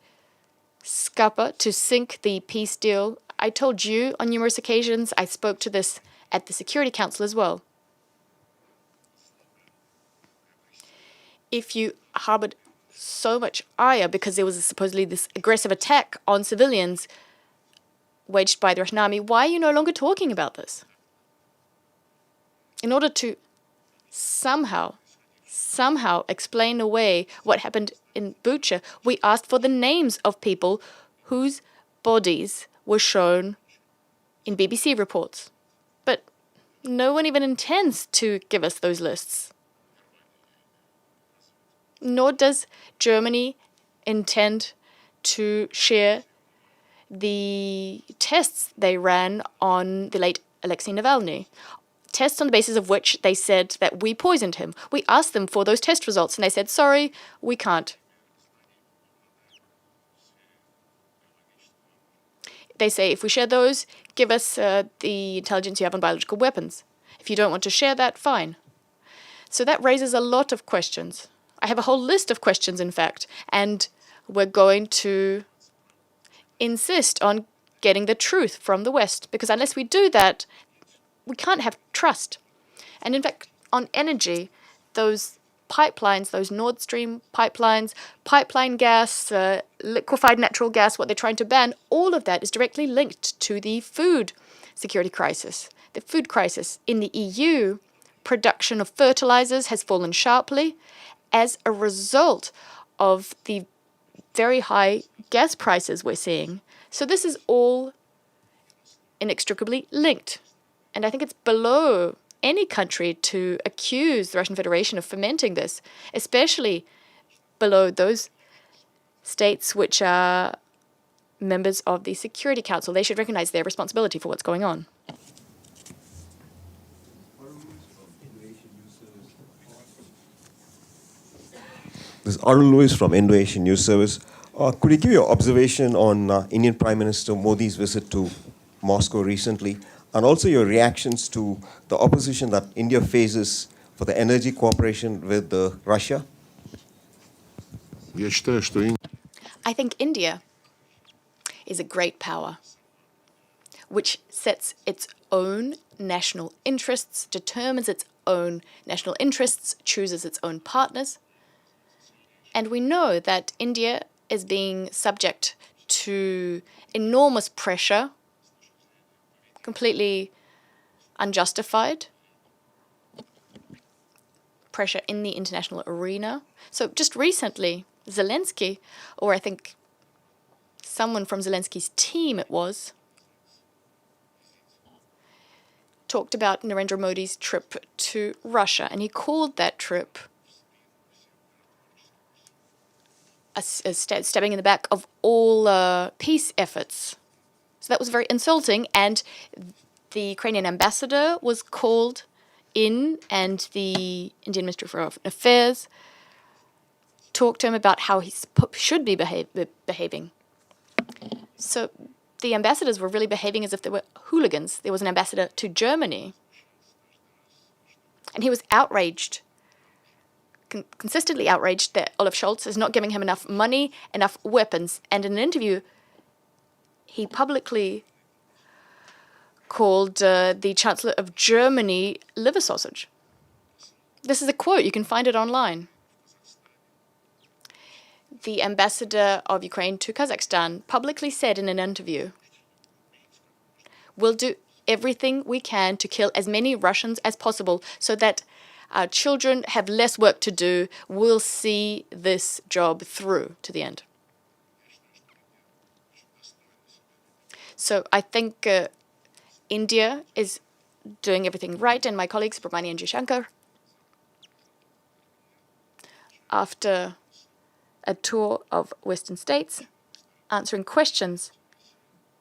scupper, to sink the peace deal. I told you on numerous occasions, I spoke to this at the Security Council as well. If you harbored so much ire because there was supposedly this aggressive attack on civilians waged by the Russian army, why are you no longer talking about this? In order to somehow explain away what happened in Bucha, we asked for the names of people whose bodies were shown in BBC reports. But no one even intends to give us those lists. Nor does Germany intend to share the tests they ran on the late Alexei Navalny. Tests on the basis of which they said that we poisoned him. We asked them for those test results, and they said, sorry, we can't. They say, if we share those, give us the intelligence you have on biological weapons. If you don't want to share that, fine. So that raises a lot of questions. I have a whole list of questions, in fact, and we're going to insist on getting the truth from the West, because unless we do that, we can't have trust. And in fact, on energy, those pipelines, those Nord Stream pipelines, pipeline gas, liquefied natural gas, what they're trying to ban, all of that is directly linked to the food security crisis. The food crisis in the EU, production of fertilizers has fallen sharply as a result of the very high gas prices we're seeing. So this is all inextricably linked. And I think it's below any country to accuse the Russian Federation of fomenting this, especially below those states which are members of the Security Council. They should recognize their responsibility for what's going on. This is Arun Lewis from Indo-Asian News Service. Could you give your observation on Indian Prime Minister Modi's visit to Moscow recently, and also your reactions to the opposition that India faces for the energy cooperation with Russia? I think India is a great power which sets its own national interests, determines its own national interests, chooses its own partners. And we know that India is being subject to enormous pressure, completely unjustified pressure in the international arena. So just recently, Zelenskyy, or I think someone from Zelenskyy's team it was, talked about Narendra Modi's trip to Russia, and he called that trip a stabbing in the back of all peace efforts. So that was very insulting, and the Ukrainian ambassador was called in, and the Indian Ministry of Foreign Affairs talked to him about how he should be behaving. So the ambassadors were really behaving as if they were hooligans. There was an ambassador to Germany, and he was outraged, consistently outraged that Olaf Scholz is not giving him enough money, enough weapons. And in an interview, he publicly called the Chancellor of Germany liver sausage. This is a quote. You can find it online. The ambassador of Ukraine to Kazakhstan publicly said in an interview, "We'll do everything we can to kill as many Russians as possible so that our children have less work to do. We'll see this job through to the end." So I think India is doing everything right, and my colleague Subramani and Jishankar, after a tour of Western states, answering questions,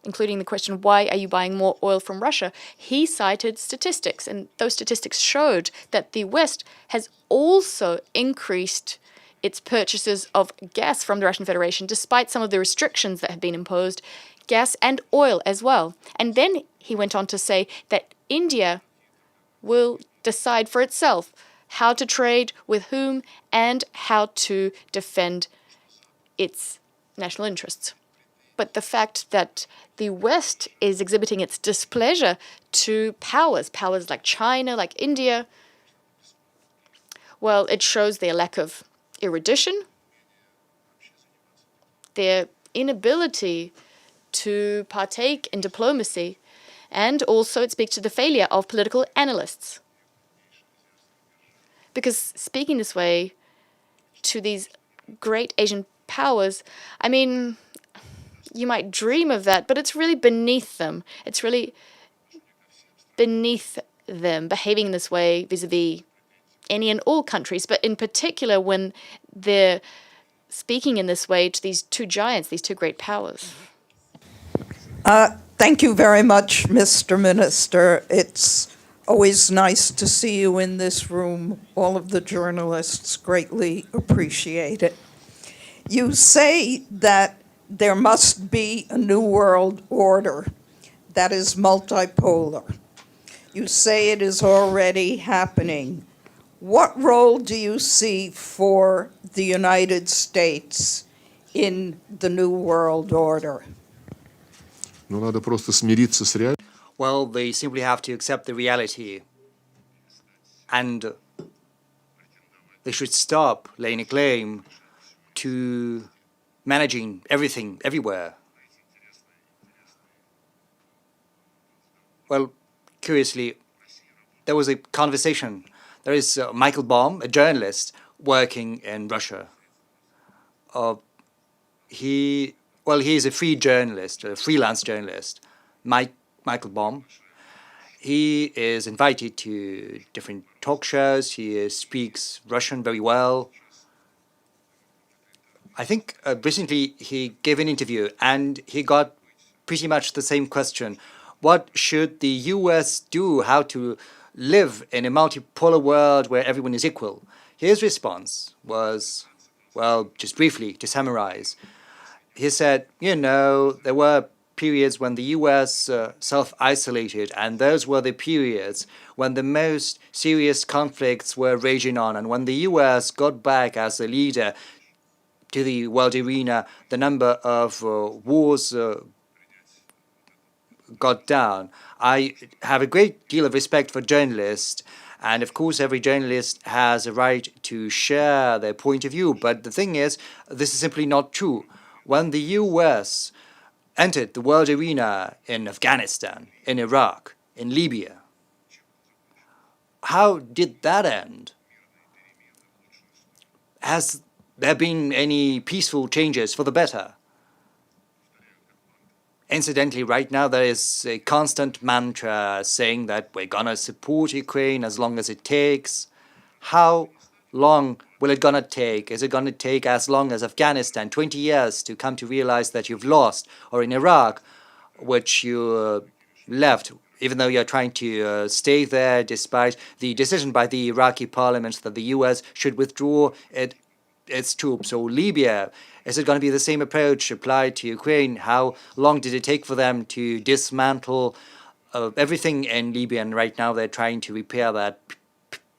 including the question, why are you buying more oil from Russia? He cited statistics, and those statistics showed that the West has also increased its purchases of gas from the Russian Federation, despite some of the restrictions that have been imposed, gas and oil as well. And then he went on to say that India will decide for itself how to trade with whom and how to defend its national interests. But the fact that the West is exhibiting its displeasure to powers like China, like India, well, it shows their lack of erudition, their inability to partake in diplomacy, and also it speaks to the failure of political analysts. Because speaking this way to these great Asian powers, I mean, you might dream of that, but it's really beneath them. It's really beneath them behaving in this way vis-a-vis any and all countries, but in particular when they're speaking in this way to these two giants, these two great powers. Thank you very much, Mr. Minister. It's always nice to see you in this room. All of the journalists greatly appreciate it. You say that there must be a new world order that is multipolar. You say it is already happening. What role do you see for the United States in the new world order? Ну, надо просто смириться с реальностью. Well, they simply have to accept the reality, and they should stop laying a claim to managing everything, everywhere. Well, curiously, there was a conversation. There is Michael Baum, a journalist working in Russia. He is a free journalist, a freelance journalist, Michael Baum. He is invited to different talk shows. He speaks Russian very well. I think recently he gave an interview and he got pretty much the same question. What should the US do? How to live in a multipolar world where everyone is equal? His response was, well, just briefly to summarize, he said, there were periods when the US self-isolated, and those were the periods when the most serious conflicts were raging on, and when the US got back as a leader to the world arena, the number of wars got down. I have a great deal of respect for journalists, and of course every journalist has a right to share their point of view, but the thing is, this is simply not true. When the US entered the world arena in Afghanistan, in Iraq, in Libya, how did that end? Has there been any peaceful changes for the better? Incidentally, right now there is a constant mantra saying that we're gonna support Ukraine as long as it takes. How long will it gonna take? Is it gonna take as long as Afghanistan, 20 years to come to realize that you've lost? Or in Iraq, which you left, even though you're trying to stay there despite the decision by the Iraqi parliament that the US should withdraw its troops? Or Libya, is it going to be the same approach applied to Ukraine? How long did it take for them to dismantle everything in Libya? And right now they're trying to repair that,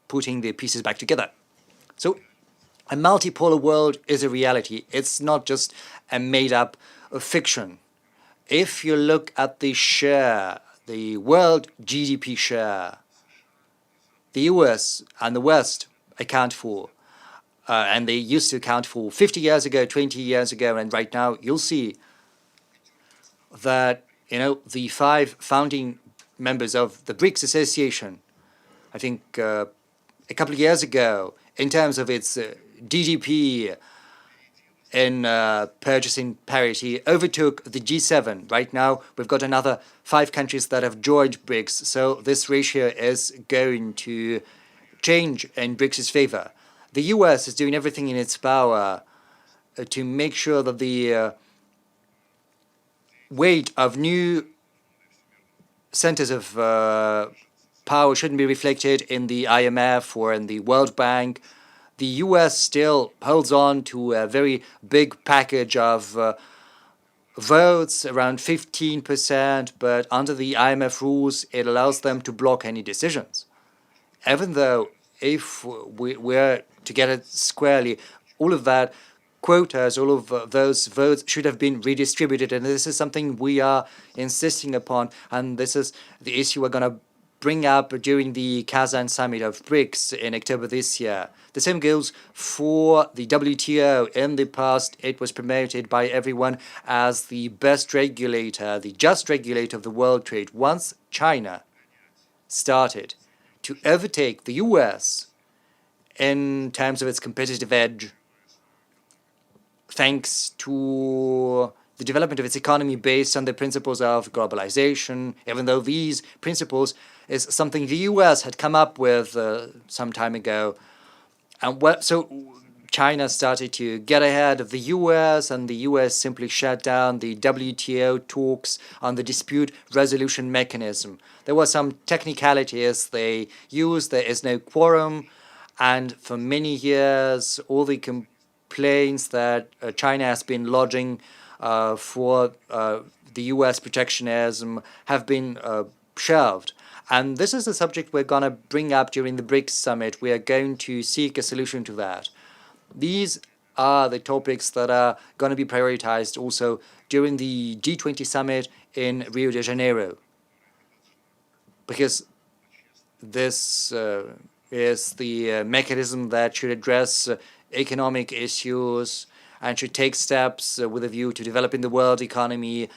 putting the pieces back together. So a multipolar world is a reality. It's not just a made-up fiction. If you look at the share, the world GDP share, the US and the West account for, and they used to account for 50 years ago, 20 years ago, and right now you'll see that, the 5 founding members of the BRICS Association, I think a couple of years ago, in terms of its GDP in purchasing parity, overtook the G7. Right now, we've got another 5 countries that have joined BRICS, so this ratio is going to change in BRICS' favor. The US is doing everything in its power to make sure that the weight of new centers of power shouldn't be reflected in the IMF or in the World Bank. The US still holds on to a very big package of votes, around 15%, but under the IMF rules, it allows them to block any decisions. Even though if we're to get it squarely, all of that quotas, all of those votes should have been redistributed, and this is something we are insisting upon, and this is the issue we're going to bring up during the Kazan summit of BRICS in October this year. The same goes for the WTO. In the past, it was promoted by everyone as the best regulator, the just regulator of the world trade. Once China started to overtake the US in terms of its competitive edge, thanks to the development of its economy based on the principles of globalization, even though these principles is something the US had come up with some time ago. And so China started to get ahead of the US, and the US simply shut down the WTO talks on the dispute resolution mechanism. There were some technicalities they used. There is no quorum. And for many years, all the complaints that China has been lodging for the US protectionism have been shelved. And this is a subject we're going to bring up during the BRICS summit. We are going to seek a solution to that. These are the topics that are going to be prioritized also during the G20 summit in Rio de Janeiro. Because this is the mechanism that should address economic issues and should take steps with a view to developing the world economy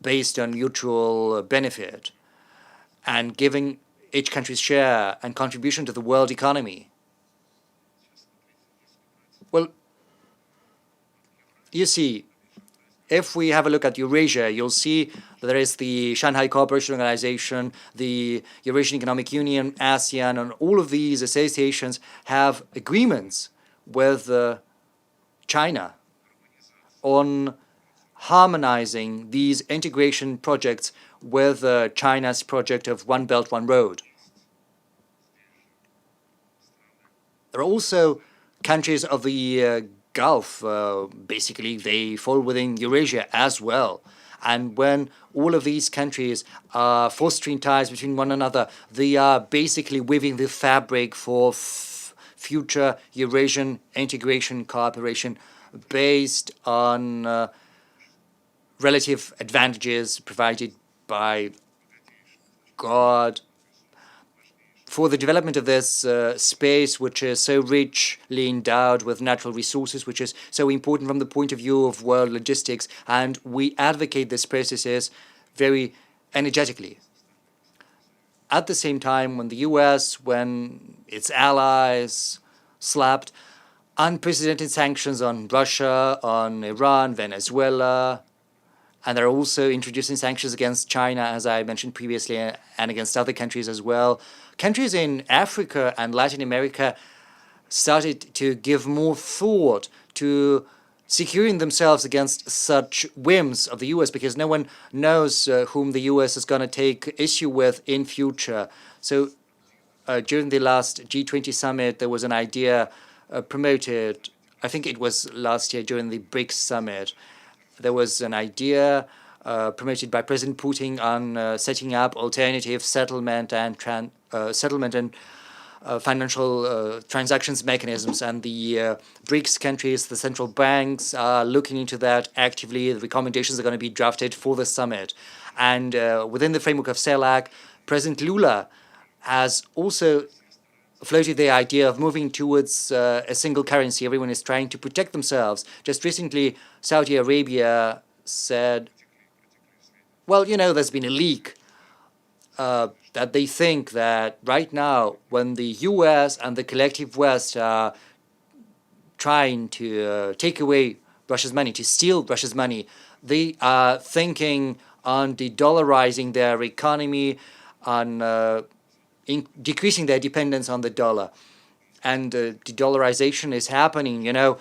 based on mutual benefit and giving each country's share and contribution to the world economy. Well, you see, if we have a look at Eurasia, you'll see that there is the Shanghai Cooperation Organization, the Eurasian Economic Union, ASEAN, and all of these associations have agreements with China on harmonizing these integration projects with China's project of One Belt, One Road. There are also countries of the Gulf, basically they fall within Eurasia as well. And when all of these countries are fostering ties between one another, they are basically weaving the fabric for future Eurasian integration cooperation based on relative advantages provided by God, for the development of this space, which is so richly endowed with natural resources, which is so important from the point of view of world logistics, and we advocate these processes very energetically. At the same time, when the US, when its allies slapped unprecedented sanctions on Russia, on Iran, Venezuela, and they're also introducing sanctions against China, as I mentioned previously, and against other countries as well. Countries in Africa and Latin America started to give more thought to securing themselves against such whims of the US, because no one knows whom the US is going to take issue with in future. So during the last G20 summit, there was an idea promoted, I think it was last year during the BRICS summit. There was an idea promoted by President Putin on setting up alternative settlement and financial transactions mechanisms, and the BRICS countries, the central banks, are looking into that actively. The recommendations are going to be drafted for the summit. And within the framework of CELAC, President Lula has also floated the idea of moving towards a single currency. Everyone is trying to protect themselves. Just recently, Saudi Arabia said, well, you know, there's been a leak that they think that right now, when the US and the collective West are trying to take away Russia's money, to steal Russia's money, they are thinking on de-dollarizing their economy, on decreasing their dependence on the dollar. And de-dollarization is happening. You know,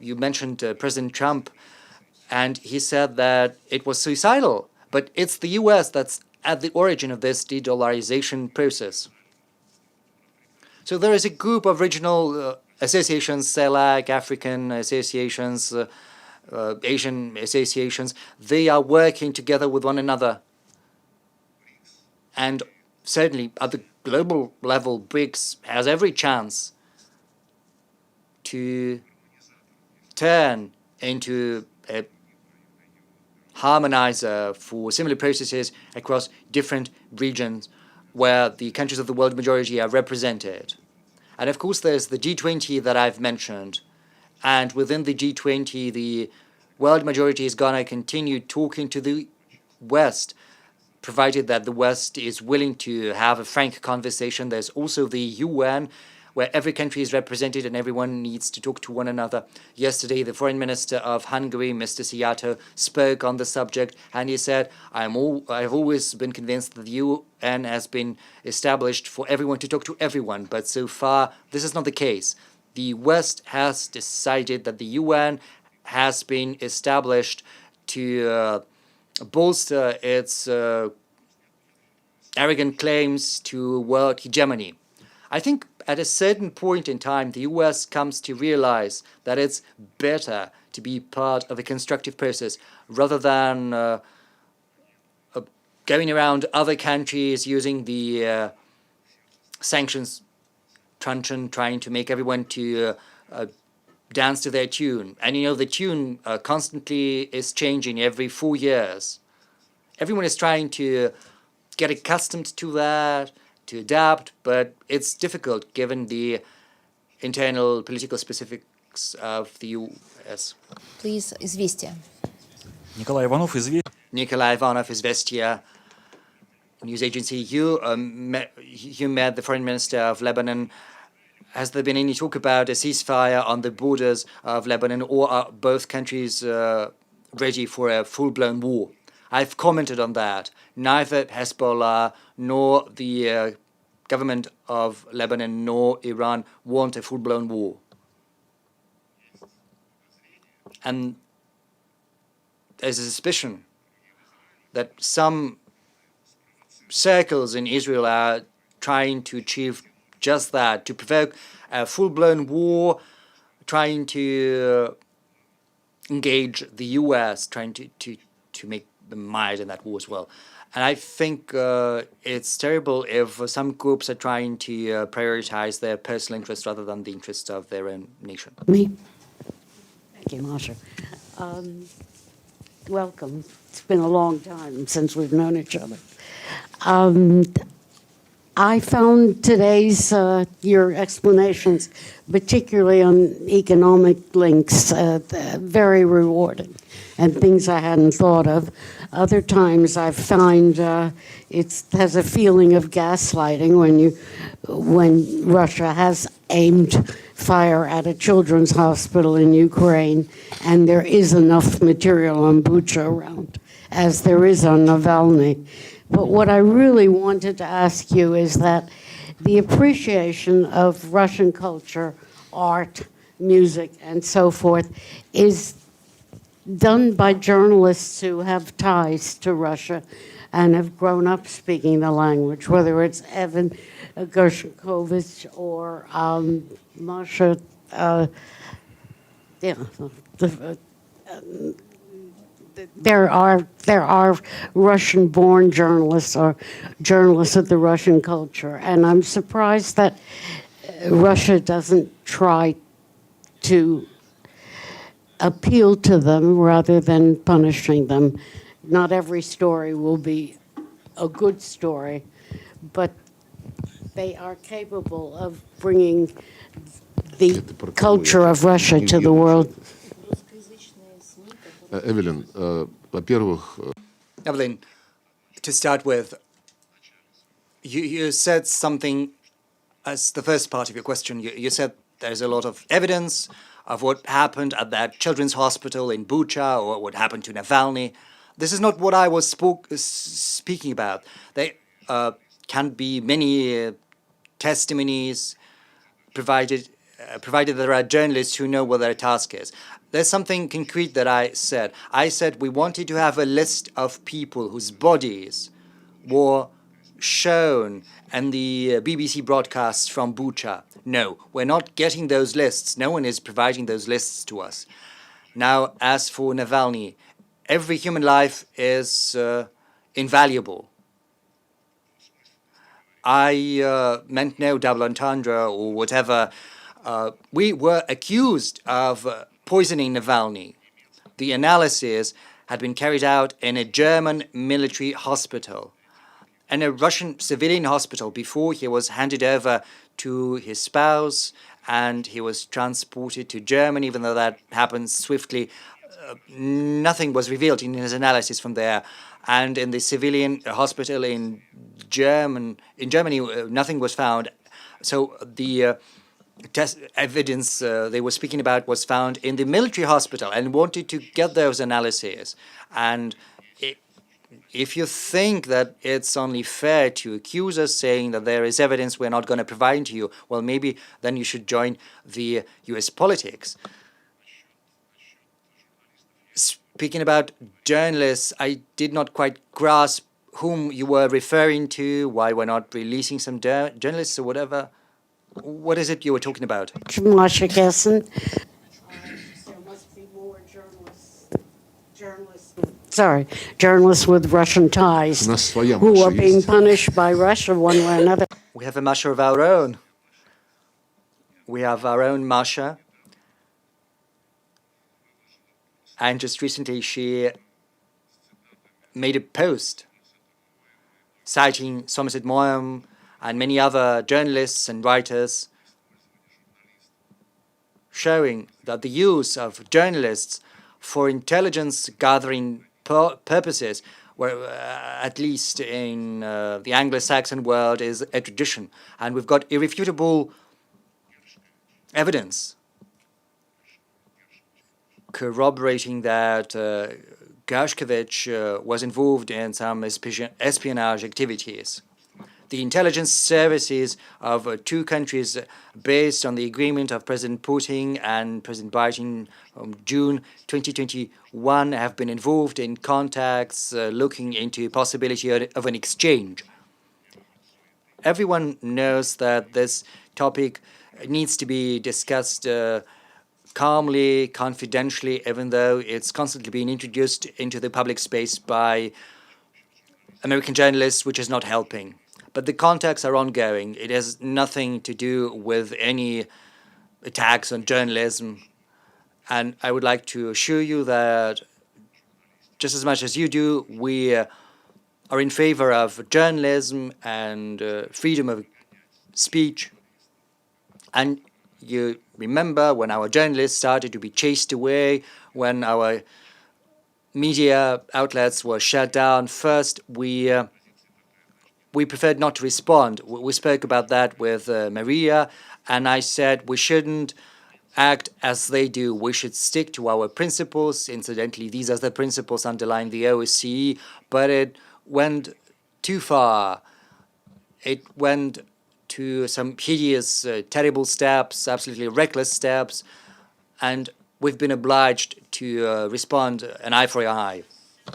you mentioned President Trump, and he said that it was suicidal. But it's the US that's at the origin of this de-dollarization process. So there is a group of regional associations, CELAC, African associations, Asian associations. They are working together with one another. And certainly at the global level, BRICS has every chance to turn into a harmonizer for similar processes across different regions where the countries of the world majority are represented. And of course, there's the G20 that I've mentioned. And within the G20, the world majority is going to continue talking to the West, provided that the West is willing to have a frank conversation. There's also the UN, where every country is represented and everyone needs to talk to one another. Yesterday, the Foreign Minister of Hungary, Mr. Szijjártó, spoke on the subject, and he said, I've always been convinced that the UN has been established for everyone to talk to everyone, but so far, this is not the case. The West has decided that the UN has been established to bolster its arrogant claims to world hegemony. I think at a certain point in time, the US comes to realize that it's better to be part of a constructive process rather than going around other countries using the sanctions truncheon, trying to make everyone to dance to their tune. And you know, the tune constantly is changing every 4 years. Everyone is trying to get accustomed to that, to adapt, but it's difficult given the internal political specifics of the US. Please, Известия. Nikolai Ivanov, Izvestia news agency. You met the foreign minister of Lebanon. Has there been any talk about a ceasefire on the borders of Lebanon, or are both countries ready for a full-blown war? I've commented on that. Neither Hezbollah nor the government of Lebanon nor Iran want a full-blown war. And there's a suspicion that some circles in Israel are trying to achieve just that, to provoke a full-blown war, trying to engage the US, trying to make them mired in that war as well. And I think it's terrible if some groups are trying to prioritize their personal interests rather than the interests of their own nation. Me. Thank you, Masha. welcome. It's been a long time since we've known each other. I found today's, your explanations, particularly on economic links, very rewarding and things I hadn't thought of. Other times I find it has a feeling of gaslighting when Russia has aimed fire at a children's hospital in Ukraine and there is enough material on Bucha around, as there is on Navalny. But what I really wanted to ask you is that the appreciation of Russian culture, art, music, and so forth is done by journalists who have ties to Russia and have grown up speaking the language, whether it's Evan Gershkovich or Masha, there are Russian-born journalists or journalists of the Russian culture, and I'm surprised that Russia doesn't try to appeal to them rather than punishing them. Not every story will be a good story, but they are capable of bringing the culture of Russia to the world. Evelyn, во-первых... Evelyn, to start with, you said something as the first part of your question. You said there's a lot of evidence of what happened at that children's hospital in Bucha or what happened to Navalny. This is not what I was speaking about. There can be many testimonies provided there are journalists who know what their task is. There's something concrete that I said. I said we wanted to have a list of people whose bodies were shown in the BBC broadcasts from Bucha. No, we're not getting those lists. No one is providing those lists to us. Now, as for Navalny, every human life is invaluable. I meant no double entendre or whatever. We were accused of poisoning Navalny. The analysis had been carried out in a German military hospital, in a Russian civilian hospital, before he was handed over to his spouse and he was transported to Germany. Even though that happened swiftly, nothing was revealed in his analysis from there. And in the civilian hospital in Germany, nothing was found. So the test evidence they were speaking about was found in the military hospital, and wanted to get those analyses. And if you think that it's only fair to accuse us saying that there is evidence we're not going to provide to you, well, maybe then you should join the US politics. Speaking about journalists, I did not quite grasp whom you were referring to, why we're not releasing some journalists or whatever. What is it you were talking about? Masha Gessen. There must be more journalists with Russian ties who are being punished by Russia one way or another. We have a Masha of our own. We have our own Masha. And just recently she made a post citing Somerset Maugham and many other journalists and writers, showing that the use of journalists for intelligence gathering purposes, where at least in the Anglo-Saxon world, is a tradition. And we've got irrefutable evidence corroborating that Gershkovich was involved in some espionage activities. The intelligence services of two countries, based on the agreement of President Putin and President Biden from June 2021, have been involved in contacts looking into possibility of an exchange. Everyone knows that this topic needs to be discussed calmly, confidentially, even though it's constantly being introduced into the public space by American journalists, which is not helping. But the contacts are ongoing. It has nothing to do with any attacks on journalism. And I would like to assure you that just as much as you do, we are in favor of journalism and freedom of speech. And you remember when our journalists started to be chased away, when our media outlets were shut down, first we preferred not to respond. We spoke about that with Maria, and I said we shouldn't act as they do. We should stick to our principles. Incidentally, these are the principles underlying the OSCE, but it went too far. It went to some hideous, terrible steps, absolutely reckless steps, and we've been obliged to respond an eye for an eye.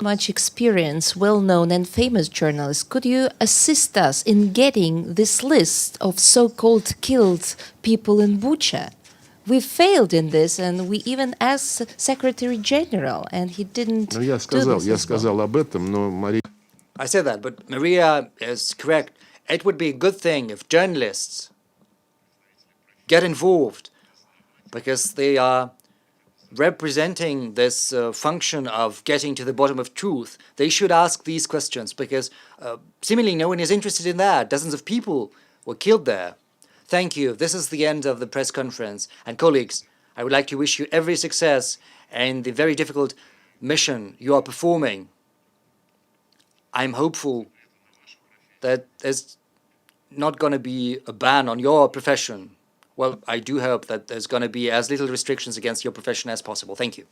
Much experienced, well-known and famous journalist, could you assist us in getting this list of so-called killed people in Bucha? We failed in this, and we even asked Secretary General, and he didn't do this as well. I said that, but Maria is correct. It would be a good thing if journalists get involved, because they are representing this function of getting to the bottom of truth. They should ask these questions, because seemingly no one is interested in that. Dozens of people were killed there. Thank you. This is the end of the press conference. And colleagues, I would like to wish you every success in the very difficult mission you are performing. I'm hopeful that there's not going to be a ban on your profession. Well, I do hope that there's going to be as little restrictions against your profession as possible. Thank you.